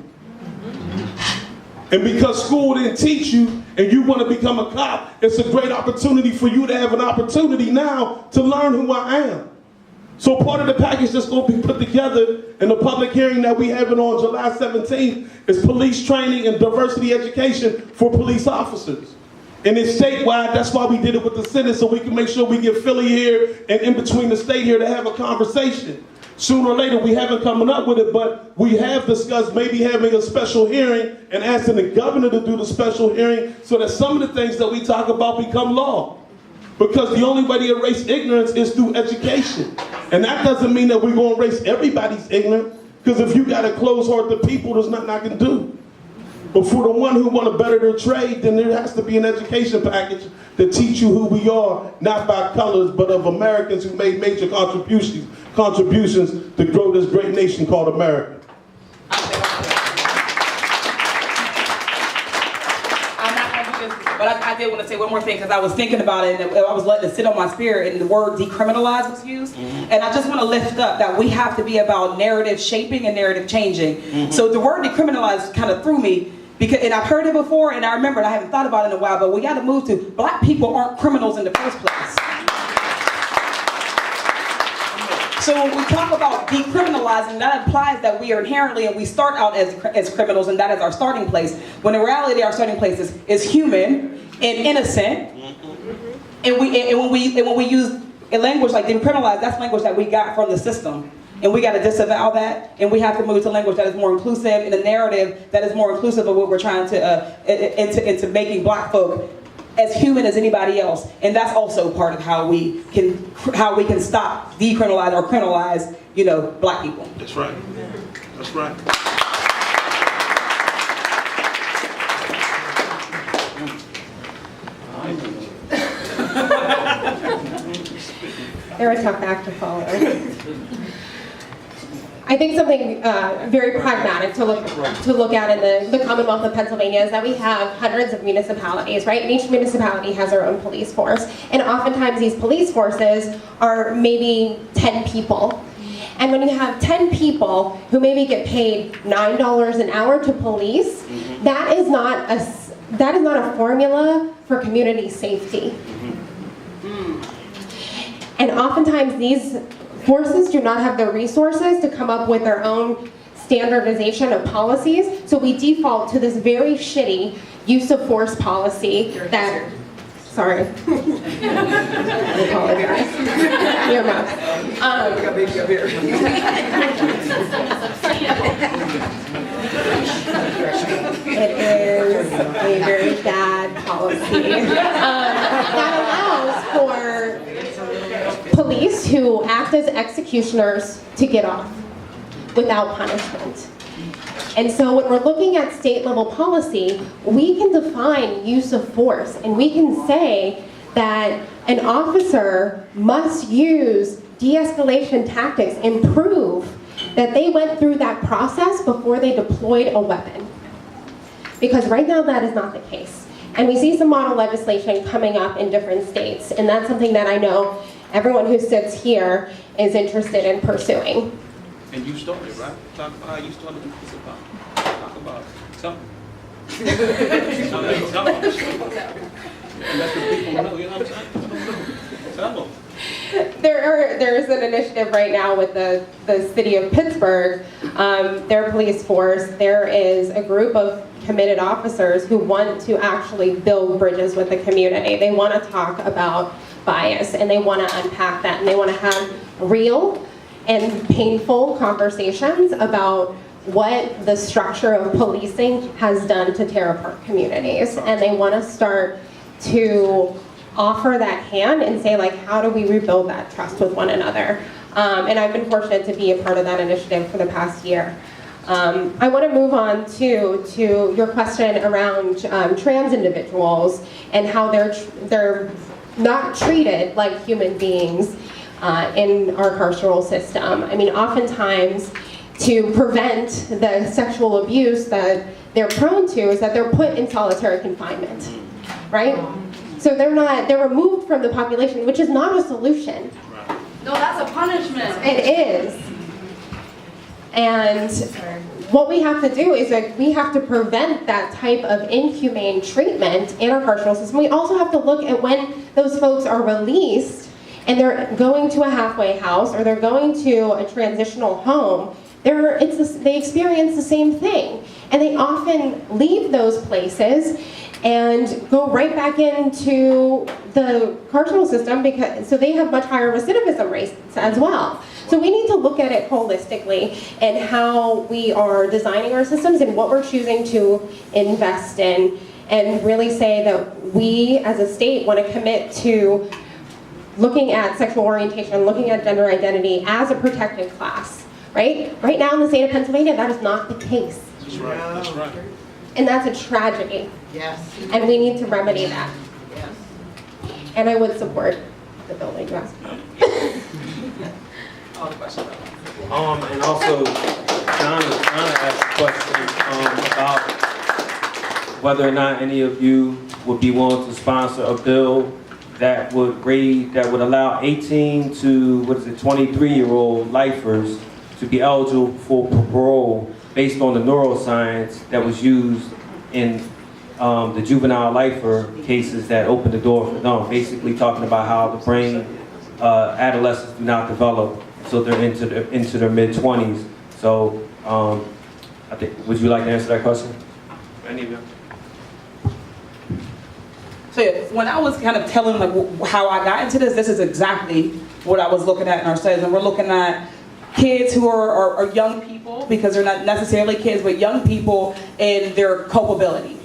Speaker 9: And because school didn't teach you and you want to become a cop, it's a great opportunity for you to have an opportunity now to learn who I am. So part of the package that's going to be put together in the public hearing that we have on July 17th is police training and diversity education for police officers. And it's statewide, that's why we did it with the Senate, so we can make sure we get Philly here and in between the state here to have a conversation. Sooner or later, we haven't come up with it, but we have discussed maybe having a special hearing and asking the governor to do the special hearing so that some of the things that we talk about become law. Because the only way to erase ignorance is through education. And that doesn't mean that we're going to erase everybody's ignorance, because if you got a closed heart to people, there's nothing I can do. But for the one who want to better their trade, then there has to be an education package to teach you who we are, not by colors, but of Americans who made major contributions to grow this great nation called America.
Speaker 3: But I did want to say one more thing, because I was thinking about it and I was letting it sit on my spirit, and the word decriminalize was used. And I just want to lift up that we have to be about narrative shaping and narrative changing. So the word decriminalize kind of threw me, because, and I've heard it before, and I remember, and I haven't thought about it in a while, but we got to move to black people aren't criminals in the first place. So when we talk about decriminalizing, that implies that we are inherently, and we start out as criminals, and that is our starting place. When in reality, our starting place is human and innocent. And when we use a language like decriminalize, that's language that we got from the system. And we got to disavow that, and we have to move to language that is more inclusive, and a narrative that is more inclusive of what we're trying to into making black folk as human as anybody else. And that's also part of how we can stop decriminalize or criminalize, black people.
Speaker 9: That's right. That's right.
Speaker 5: They're a tough act to follow. I think something very pragmatic to look at in the Commonwealth of Pennsylvania is that we have hundreds of municipalities, right? And each municipality has their own police force. And oftentimes these police forces are maybe 10 people. And when you have 10 people who maybe get paid $9 an hour to police, that is not a formula for community safety. And oftentimes these forces do not have the resources to come up with their own standardization of policies, so we default to this very shitty use of force policy that, sorry, I apologize. Your mouth. It is a very bad policy that allows for police who act as executioners to get off without punishment. And so when we're looking at state level policy, we can define use of force, and we can say that an officer must use de-escalation tactics and prove that they went through that process before they deployed a weapon. Because right now that is not the case. And we see some model legislation coming up in different states, and that's something that I know everyone who sits here is interested in pursuing.
Speaker 2: And you started, right? Talk about how you started this about. Talk about something. Let the people know, you know what I'm saying? Tell them.
Speaker 5: There is an initiative right now with the city of Pittsburgh, their police force. There is a group of committed officers who want to actually build bridges with the community. They want to talk about bias, and they want to unpack that, and they want to have real and painful conversations about what the structure of policing has done to tear apart communities. And they want to start to offer that hand and say, like, how do we rebuild that trust with one another? And I've been fortunate to be a part of that initiative for the past year. I want to move on to your question around trans individuals and how they're not treated like human beings in our carceral system. I mean, oftentimes, to prevent the sexual abuse that they're prone to is that they're put in solitary confinement, right? So they're removed from the population, which is not a solution.
Speaker 15: No, that's a punishment.
Speaker 5: It is. And what we have to do is like we have to prevent that type of inhumane treatment in our carceral system. We also have to look at when those folks are released and they're going to a halfway house or they're going to a transitional home. They experience the same thing. And they often leave those places and go right back into the carceral system so they have much higher recidivism rates as well. So we need to look at it holistically and how we are designing our systems and what we're choosing to invest in, and really say that we as a state want to commit to looking at sexual orientation, looking at gender identity as a protected class, right? Right now in the state of Pennsylvania, that is not the case.
Speaker 11: That's right, that's right.
Speaker 5: And that's a tragedy.
Speaker 10: Yes.
Speaker 5: And we need to remedy that.
Speaker 10: Yes.
Speaker 5: And I would support the building you asked about.
Speaker 2: And also, John asked a question about whether or not any of you would be willing to sponsor a bill that would allow 18 to 23-year-old lifers to be eligible for parole based on the neuroscience that was used in the juvenile lifer cases that opened the door for them. Basically talking about how the brain adolescents do not develop so they're into their mid-20s. So I think, would you like to answer that question? Any of you?
Speaker 3: So yeah, when I was kind of telling like how I got into this is exactly what I was looking at in our studies. And we're looking at kids who are young people, because they're not necessarily kids, but young people and their culpability.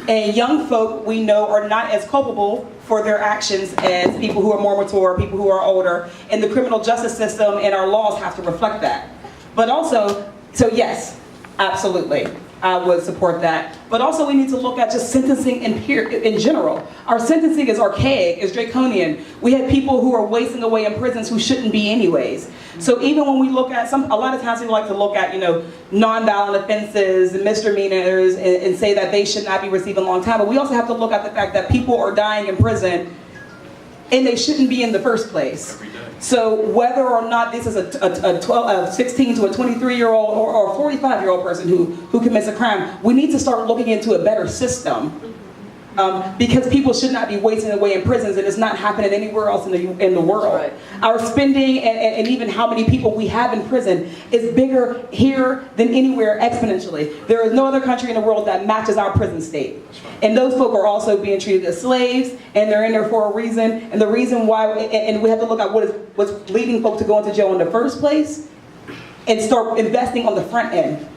Speaker 3: And young folk, we know, are not as culpable for their actions as people who are more mature, people who are older. And the criminal justice system and our laws have to reflect that. But also, so yes, absolutely, I would support that. But also we need to look at just sentencing in general. Our sentencing is archaic, is draconian. We have people who are wasting away in prisons who shouldn't be anyways. So even when we look at a lot of times we like to look at, nonviolent offenses and misdemeanors and say that they should not be receiving long time. But we also have to look at the fact that people are dying in prison and they shouldn't be in the first place. So whether or not this is a 16 to a 23-year-old or a 45-year-old person who commits a crime, we need to start looking into a better system. Because people should not be wasting away in prisons, and it's not happening anywhere else in the world. Right. Our spending and even how many people we have in prison is bigger here than anywhere exponentially. There is no other country in the world that matches our prison state. And those folk are also being treated as slaves, and they're in there for a reason. And the reason why, and we have to look at what's leading folk to go into jail in the first place, and start investing on the front end.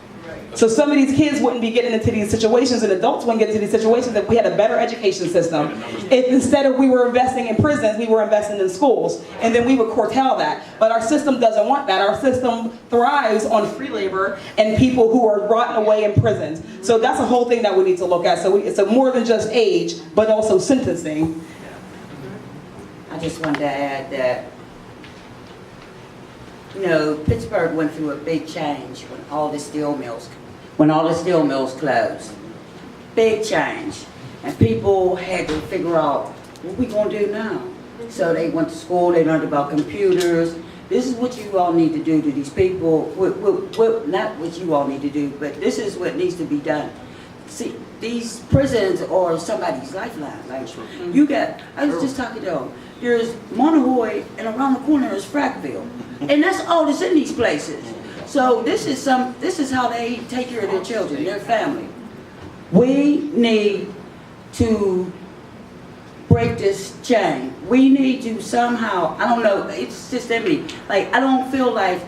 Speaker 3: So some of these kids wouldn't be getting into these situations, and adults wouldn't get into these situations if we had a better education system. If instead of we were investing in prisons, we were investing in schools, and then we would curtail that. But our system doesn't want that. Our system thrives on free labor and people who are rotting away in prisons. So that's a whole thing that we need to look at. So it's more than just age, but also sentencing.
Speaker 4: I just wanted to add that, Pittsburgh went through a big change when all the steel mills closed. Big change. And people had to figure out, what we going to do now? So they went to school, they learned about computers. This is what you all need to do to these people. Not what you all need to do, but this is what needs to be done. See, these prisons are somebody's lifeline. Like, I was just talking to them. There's Monohoy, and around the corner is Frackville. And that's all that's in these places. So this is how they take care of their children, their family. We need to break this chain. We need to somehow, I don't know, it's just in me. Like, I don't feel like,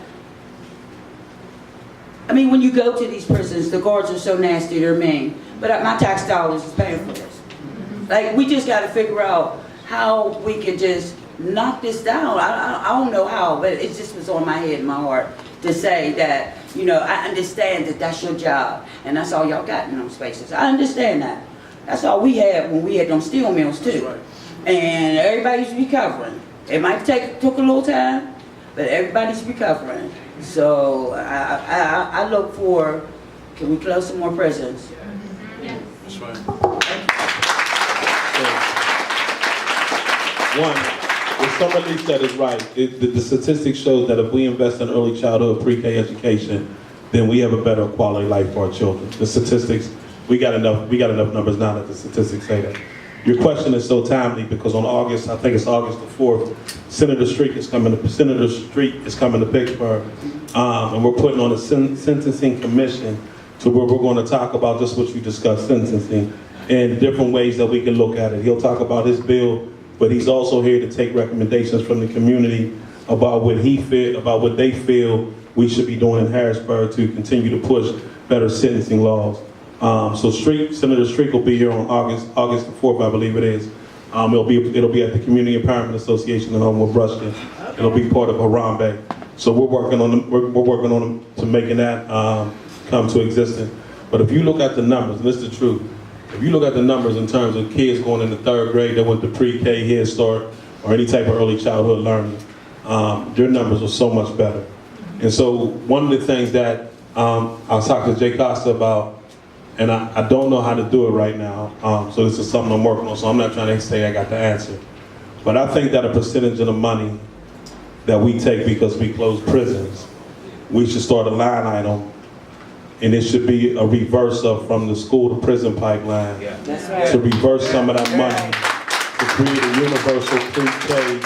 Speaker 4: when you go to these prisons, the guards are so nasty, they're mean. But my tax dollars is paying for this. Like, we just got to figure out how we can just knock this down. I don't know how, but it just was on my head and my heart to say that
Speaker 7: You know, I understand that that's your job, and that's all y'all got in them spaces. I understand that. That's all we had when we had them steel mills too. Right. And everybody's recovering. It might took a little time, but everybody's recovering. So I look for, can we close some more prisons?
Speaker 9: Yes. That's right. One, what somebody said is right. The statistics show that if we invest in early childhood pre-K education, then we have a better quality life for our children. The statistics, we got enough numbers now that the statistics say that. Your question is so timely because on August, I think it's August the 4th, Senator Street is coming to Pittsburgh, and we're putting on a sentencing commission to where we're going to talk about just what you discussed, sentencing, and different ways that we can look at it. He'll talk about his bill, but he's also here to take recommendations from the community about what they feel we should be doing in Harrisburg to continue to push better sentencing laws. So Senator Street will be here on August the 4th, I believe it is. It'll be at the Community Empowerment Association in Homewood Brushton. It'll be part of Harambe. So we're working on to making that come to existence. But if you look at the numbers, and this is the truth, if you look at the numbers in terms of kids going into 3rd grade that went to pre-K, Head Start, or any type of early childhood learning, their numbers are so much better. And so one of the things that I was talking to Jay Costa about, and I don't know how to do it right now, so this is something I'm working on, so I'm not trying to say I got the answer. But I think that a percentage of the money that we take because we close prisons, we should start a line item, and it should be a reverse of from the school to prison pipeline, to reverse some of that money, to create a universal pre-K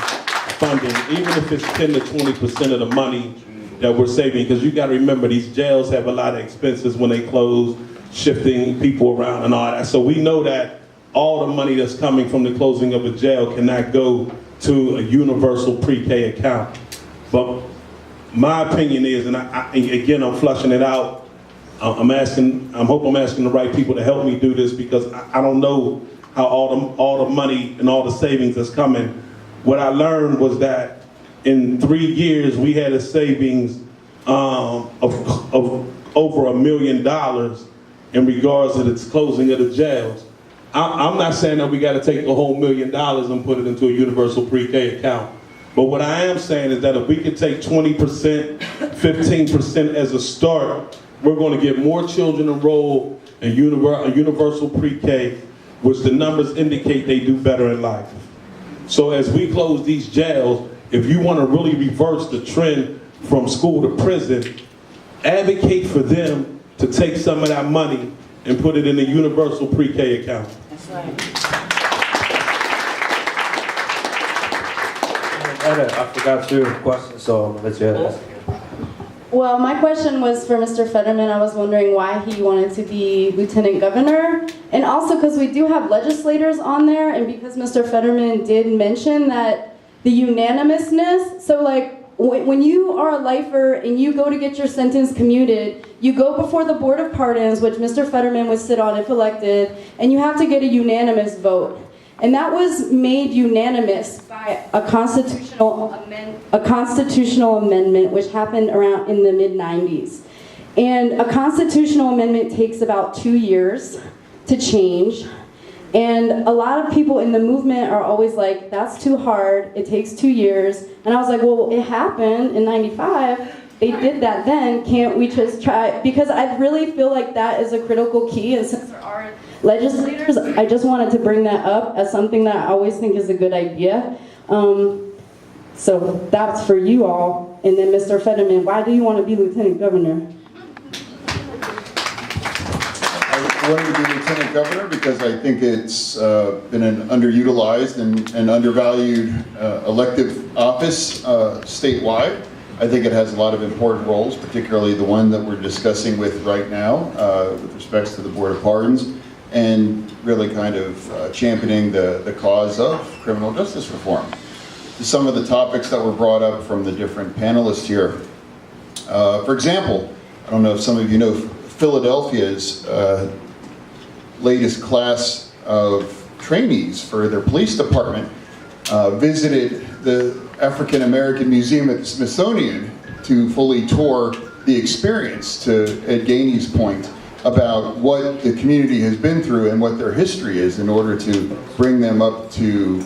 Speaker 9: funding, even if it's 10 to 20% of the money that we're saving, because you got to remember these jails have a lot of expenses when they close, shifting people around and all that. So we know that all the money that's coming from the closing of a jail cannot go to a universal pre-K account. But my opinion is, and again, I'm flushing it out. I'm hoping I'm asking the right people to help me do this because I don't know how all the money and all the savings that's coming. What I learned was that in 3 years we had a savings of over $1 million in regards to the closing of the jails. I'm not saying that we got to take the whole $1 million and put it into a universal pre-K account. But what I am saying is that if we could take 20%, 15% as a start, we're going to get more children enrolled in universal pre-K, which the numbers indicate they do better in life. So as we close these jails, if you want to really reverse the trend from school to prison, advocate for them to take some of that money and put it in a universal pre-K account.
Speaker 7: That's right.
Speaker 2: Etta, I forgot your question, so I'm gonna let you ask.
Speaker 1: Well, my question was for Mr. Fetterman. I was wondering why he wanted to be lieutenant governor. And also because we do have legislators on there, and because Mr. Fetterman did mention that the unanimousness, so like when you are a lifer and you go to get your sentence commuted, you go before the Board of Pardons, which Mr. Fetterman would sit on if elected, and you have to get a unanimous vote. And that was made unanimous by a constitutional amendment which happened around in the mid-90s. And a constitutional amendment takes about 2 years to change. And a lot of people in the movement are always like, that's too hard, it takes 2 years. And I was like, well, it happened in 95. They did that then, can't we just try? Because I really feel like that is a critical key, and since there are legislators, I just wanted to bring that up as something that I always think is a good idea. So that's for you all. And then Mr. Fetterman, why do you want to be lieutenant governor?
Speaker 8: I wanted to be lieutenant governor because I think it's been an underutilized and undervalued elective office statewide. I think it has a lot of important roles, particularly the one that we're discussing with right now with respects to the Board of Pardons, and really kind of championing the cause of criminal justice reform. Some of the topics that were brought up from the different panelists here. For example, I don't know if some of you know Philadelphia's latest class of trainees for their police department visited the African American Museum at the Smithsonian to fully tour the experience, to Ed Gainey's point, about what the community has been through and what their history is in order to bring them up to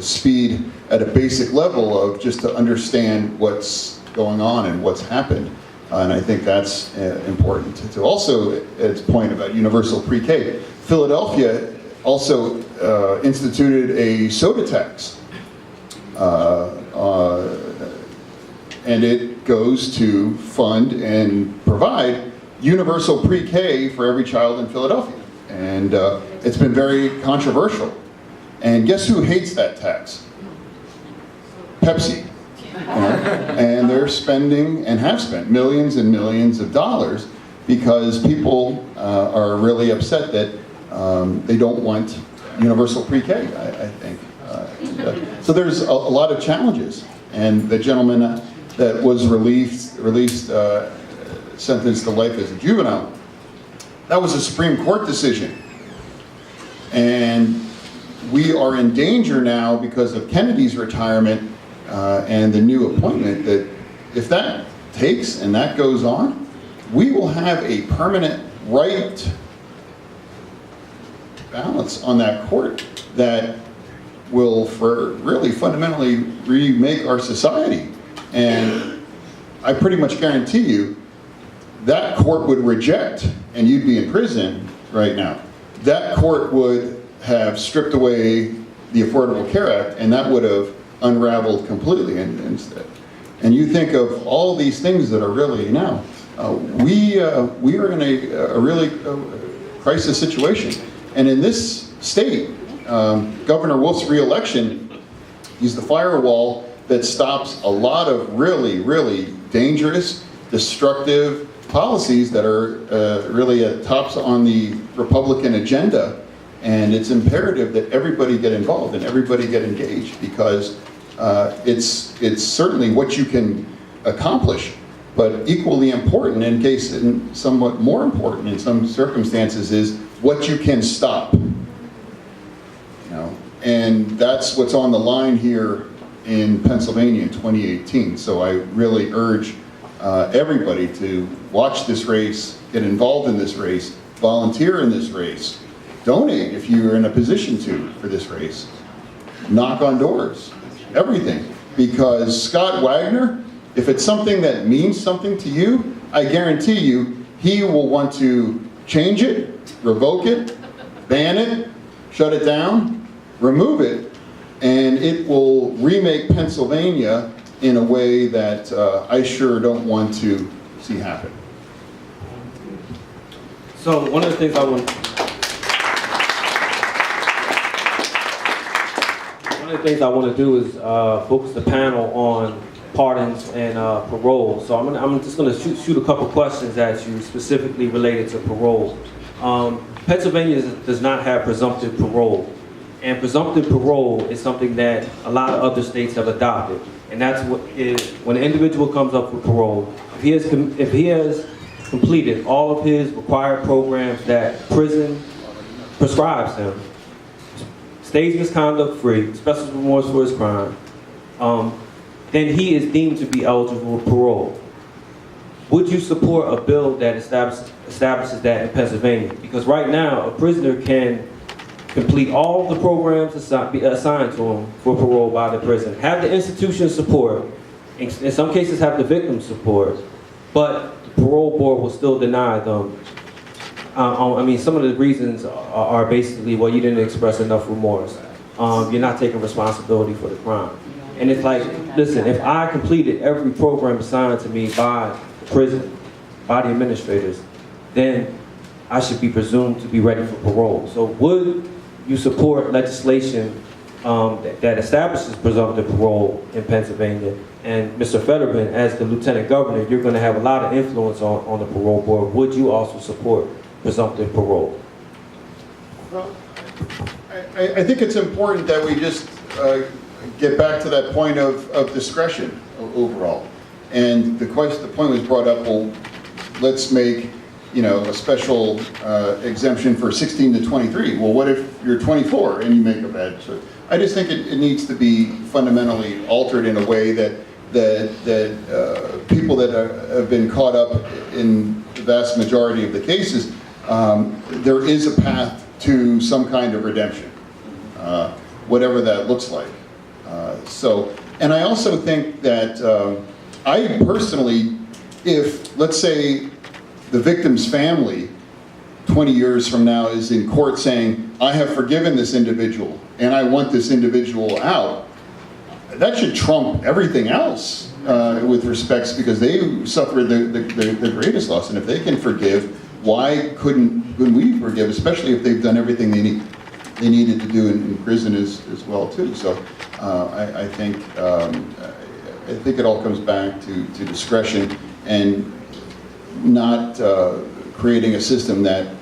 Speaker 8: speed at a basic level of just to understand what's going on and what's happened. And I think that's important. To also, Ed's point about universal pre-K, Philadelphia also instituted a soda tax. And it goes to fund and provide universal pre-K for every child in Philadelphia. And it's been very controversial. And guess who hates that tax? Pepsi. And they're spending, and have spent, millions and millions of dollars because people are really upset that they don't want universul pre-K, I think. So there's a lot of challenges. And the gentleman that was released sentenced to life as a juvenile, that was a Supreme Court decision. And we are in danger now because of Kennedy's retirement and the new appointment, that if that takes and that goes on, we will have a permanent right balance on that court that will really fundamentally remake our society. And I pretty much guarantee you that court would reject, and you'd be in prison right now. That court would have stripped away the Affordable Care Act, and that would have unraveled completely. And you think of all these things that are really now, we are in a really crisis situation. And in this state, Governor Wolf's re-election is the firewall that stops a lot of really, really dangerous, destructive policies that are really at tops on the Republican agenda. And it's imperative that everybody get involved and everybody get engaged, because it's certainly what you can accomplish, but equally important, and somewhat more important in some circumstances, is what you can stop. And that's what's on the line here in Pennsylvania in 2018. So I really urge everybody to watch this race, get involved in this race, volunteer in this race, donate if you're in a position to for this race, knock on doors, everything. Because Scott Wagner, if it's something that means something to you, I guarantee you he will want to change it, revoke it, ban it, shut it down, remove it, and it will remake Pennsylvania in a way that I sure don't want to see happen.
Speaker 2: So one of the things I want to do is focus the panel on pardons and parole. So I'm just going to shoot a couple questions at you specifically related to parole. Pennsylvania does not have presumptive parole. And presumptive parole is something that a lot of other states have adopted. And that's what is, when an individual comes up for parole, if he has completed all of his required programs that prison prescribes him, stays misconduct free, special remorse for his crime, then he is deemed to be eligible for parole. Would you support a bill that establishes that in Pennsylvania? Because right now, a prisoner can complete all the programs assigned to him for parole by the prison, have the institution support, in some cases have the victim support, but the parole board will still deny them. I mean, some of the reasons are basically, well, you didn't express enough remorse. You're not taking responsibility for the crime. And it's like, listen, if I completed every program assigned to me by the prison, by the administrators, then I should be presumed to be ready for parole. So would you support legislation that establishes presumptive parole in Pennsylvania? And Mr. Fetterman, as the Lieutenant Governor, you're going to have a lot of influence on the parole board. Would you also support presumptive parole?
Speaker 8: Well, I think it's important that we just get back to that point of discretion overall. And the point was brought up, well, let's make a special exemption for 16 to 23. Well, what if you're 24 and you make a bad choice? I just think it needs to be fundamentally altered in a way that that people that have been caught up in the vast majority of the cases, there is a path to some kind of redemption, whatever that looks like. And I also think that I personally, if, let's say, the victim's family 20 years from now is in court saying, I have forgiven this individual and I want this individual out, that should trump everything else with respects, because they suffered the greatest loss. And if they can forgive, why couldn't we forgive, especially if they've done everything they needed to do in prison as well too. So I think it all comes back to discretion and not creating a system that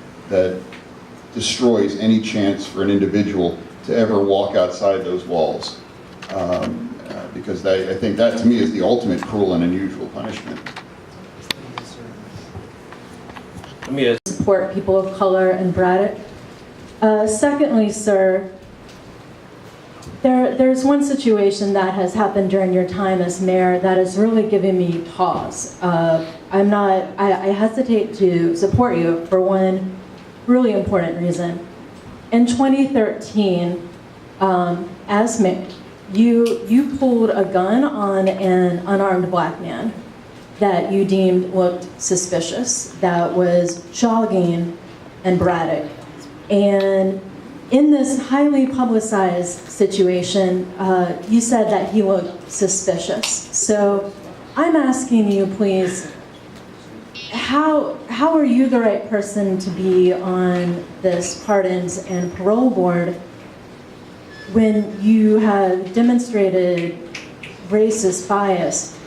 Speaker 8: destroys any chance for an individual to ever walk outside those walls. Because I think that to me is the ultimate cruel and unusual punishment.
Speaker 16: Support people of color in Braddock. Secondly, sir, there's one situation that has happened during your time as mayor that has really given me pause. I hesitate to support you for one really important reason. In 2013, as mayor, you pulled a gun on an unarmed black man that you deemed looked suspicious, that was jogging in Braddock. And in this highly publicized situation, you said that he looked suspicious. So I'm asking you, please, how are you the right person to be on this pardons and parole board when you have demonstrated racist bias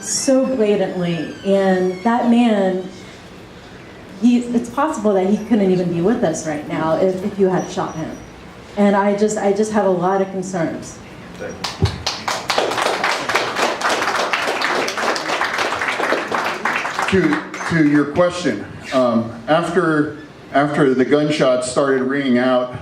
Speaker 16: so blatantly? And that man, it's possible that he couldn't even be with us right now if you had shot him. And I just have a lot of concerns.
Speaker 8: Thank you. To your question, after the gunshots started ringing out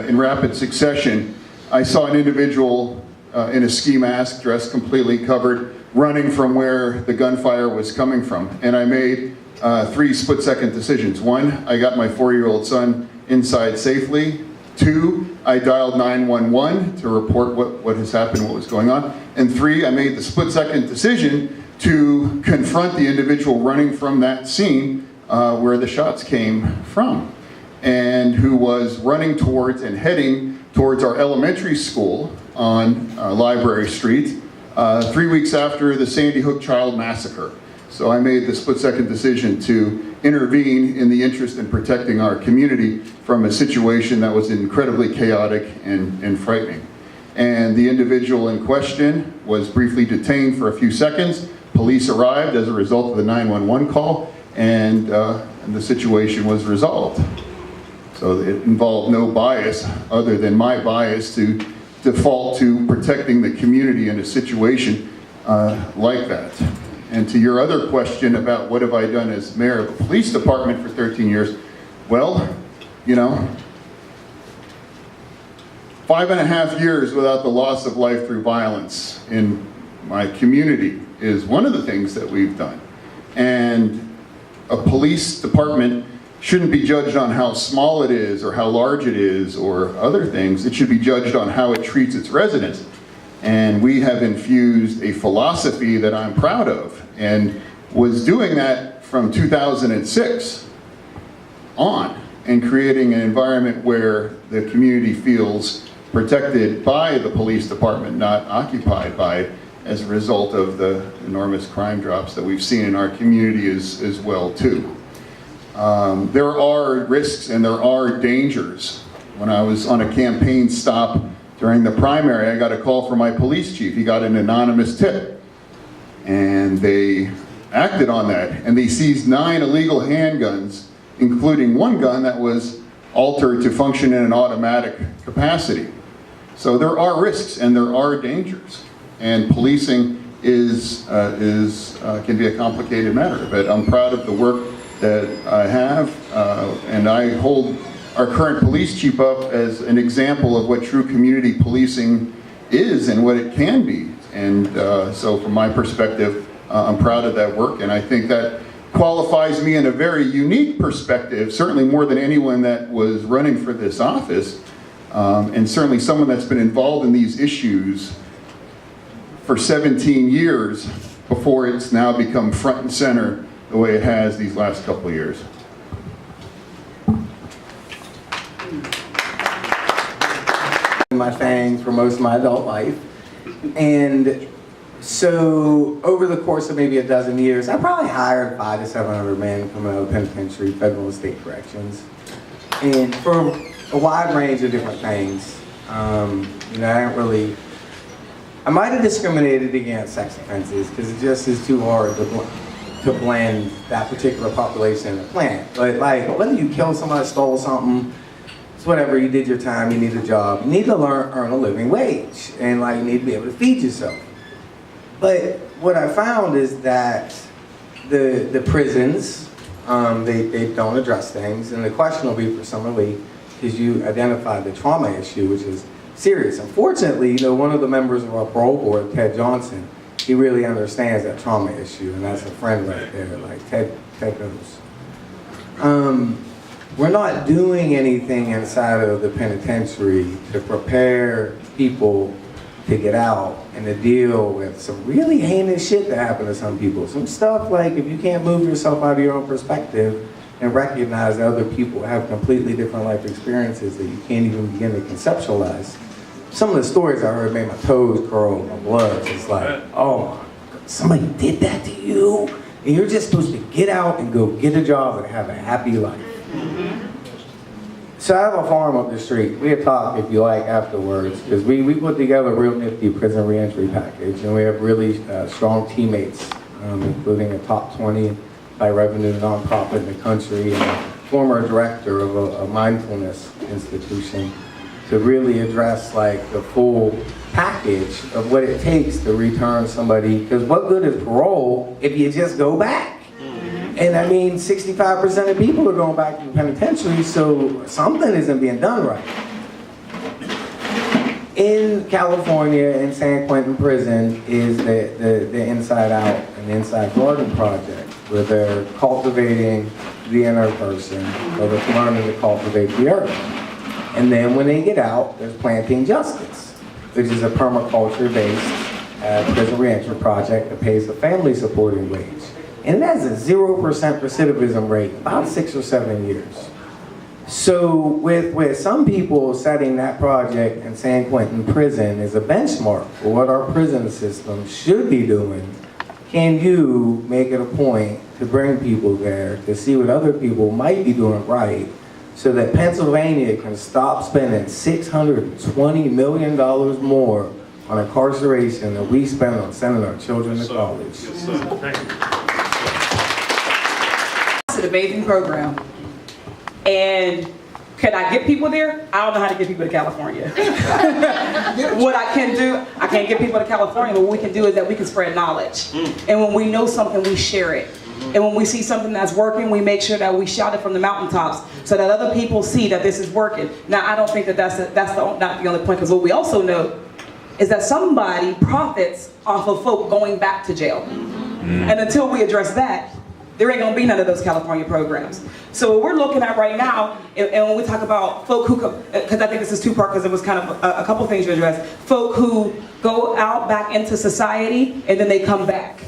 Speaker 8: in rapid succession, I saw an individual in a ski mask, dressed completely covered, running from where the gunfire was coming from. And I made 3 split-second decisions. 1, I got my 4-year-old son inside safely. 2, I dialed 911 to report what has happened, what was going on. And 3, I made the split-second decision to confront the individual running from that scene where the shots came from, and who was running towards and heading towards our elementary school on Library Street 3 weeks after the Sandy Hook child massacre. So I made the split-second decision to intervene in the interest in protecting our community from a situation that was incredibly chaotic and frightening. And the individual in question was briefly detained for a few seconds. Police arrived as a result of the 911 call, and the situation was resolved. So it involved no bias other than my bias to default to protecting the community in a situation like that. And to your other question about what have I done as mayor of the police department for 13 years, well, you know, 5.5 years without the loss of life through violence in my community is one of the things that we've done. And a police department shouldn't be judged on how small it is or how large it is or other things. It should be judged on how it treats its residents. And we have infused a philosophy that I'm proud of, and was doing that from 2006 on, and creating an environment where the community feels protected by the police department, not occupied by it, as a result of the enormous crime drops that we've seen in our community as well too. There are risks and there are dangers. When I was on a campaign stop during the primary, I got a call from my police chief. He got an anonymous tip, and they acted on that, and they seized 9 illegal handguns, including 1 gun that was altered to function in an automatic capacity. So there are risks and there are dangers, and policing can be a complicated matter. But I'm proud of the work that I have, and I hold our current police chief up as an example of what true community policing is and what it can be. And so from my perspective, I'm proud of that work, and I think that qualifies me in a very unique perspective, certainly more than anyone that was running for this office, and certainly someone that's been involved in these issues for 17 years before it's now become front and center the way it has these last couple of years.
Speaker 17: My thing for most of my adult life, and so over the course of maybe a dozen years, I probably hired 500 to 700 men coming out of the penitentiary, federal and state corrections, and for a wide range of different things. You know, I might have discriminated against sex offenses because it just is too hard to blend that particular population in a plant. But like, whether you killed somebody, stole something, it's whatever, you did your time, you need a job, you need to earn a living wage, and like, you need to be able to feed yourself. But what I found is that the prisons, they don't address things, and the question will be for Summer Lee, because you identified the trauma issue, which is serious. Unfortunately, you know, one of the members of our parole board, Ted Johnson, he really understands that trauma issue, and that's a friend right there, like Ted knows. We're not doing anything inside of the penitentiary to prepare people to get out and to deal with some really heinous shit that happened to some people. Some stuff like, if you can't move yourself out of your own perspective and recognize that other people have completely different life experiences that you can't even begin to conceptualize. Some of the stories I heard made my toes curl, my blood. It's like, oh my God, somebody did that to you? And you're just supposed to get out and go get a job and have a happy life. So I have a farm up the street. We had talked, if you like, afterwards, because we put together a real nifty prison reentry package, and we have really strong teammates, including a top 20 by revenue nonprofit in the country, and a former director of a mindfulness institution, to really address like the full package of what it takes to return somebody, because what good is parole if you just go back? And I mean, 65% of people are going back to the penitentiary, so something isn't being done right. In California, in San Quentin Prison, is the Inside Out and Inside Garden project, where they're cultivating the inner person, or they're learning to cultivate the earth. And then when they get out, there's Planting Justice, which is a permaculture-based prison reentry project that pays a family supporting wage. And that's a 0% recidivism rate, about 6 or 7 years. So with some people setting that project in San Quentin Prison as a benchmark for what our prison system should be doing, can you make it a point to bring people there to see what other people might be doing right, so that Pennsylvania can stop spending $620 million more on incarceration than we spend on sending our children to college?
Speaker 18: Yes, sir. Thank you.
Speaker 3: It's an amazing program. And can I get people there? I don't know how to get people to California. What I can do, I can't get people to California, but what we can do is that we can spread knowledge. And when we know something, we share it. And when we see something that's working, we make sure that we shout it from the mountaintops so that other people see that this is working. Now, I don't think that that's not the only point, because what we also know is that somebody profits off of folk going back to jail. And until we address that, there ain't gonna be none of those California programs. So what we're looking at right now, and when we talk about folk who, because I think this is two-part, because it was kind of a couple things you addressed, folk who go out back into society and then they come back.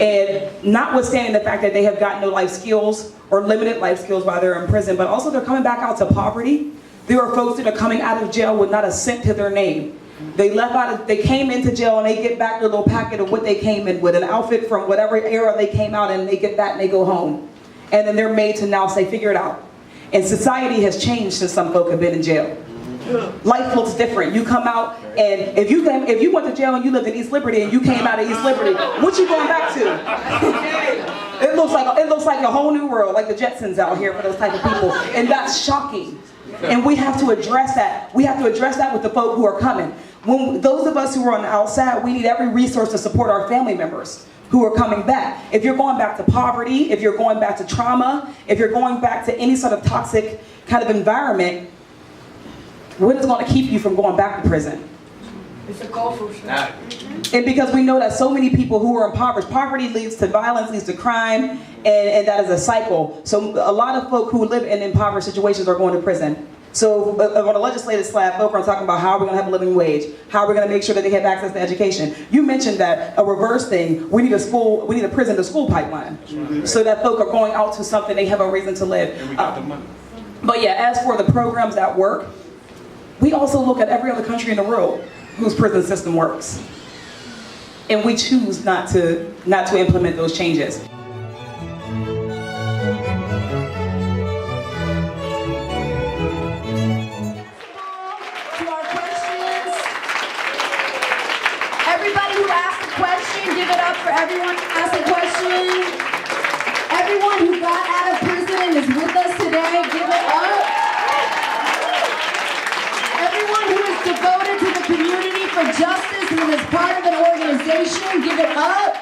Speaker 3: And notwithstanding the fact that they have gotten no life skills or limited life skills while they're in prison, but also they're coming back out to poverty. There are folks that are coming out of jail with not a cent to their name. They came into jail and they get back their little packet of what they came in with, an outfit from whatever era they came out, and they get that and they go home. And then they're made to now say, figure it out. And society has changed since some folk have been in jail. Life looks different. You come out, and if you went to jail and you lived in East Liberty and you came out of East Liberty, what you going back to? It looks like a whole new world, like the Jetsons out here for those type of people. And that's shocking. And we have to address that. We have to address that with the folk who are coming. When those of us who are on the outside, we need every resource to support our family members who are coming back. If you're going back to poverty, if you're going back to trauma, if you're going back to any sort of toxic kind of environment, what is going to keep you from going back to prison?
Speaker 15: It's a goal for sure.
Speaker 3: And because we know that so many people who are impoverished, poverty leads to violence, leads to crime, and that is a cycle. So a lot of folk who live in impoverished situations are going to prison. So on a legislative slab, folk are talking about how we're going to have a living wage, how we're going to make sure that they have access to education. You mentioned that a reverse thing, we need a prison to school pipeline, so that folk are going out to something, they have a reason to live.
Speaker 9: And we got the money.
Speaker 3: But yeah, as for the programs that work, we also look at every other country in the world whose prison system works. And we choose not to implement those changes.
Speaker 1: To our questions, everybody who asked a question, give it up for everyone who asked a question. Everyone who got out of prison and is with us today, give it up. Everyone who is devoted to the community for justice and is part of an organization, give it up.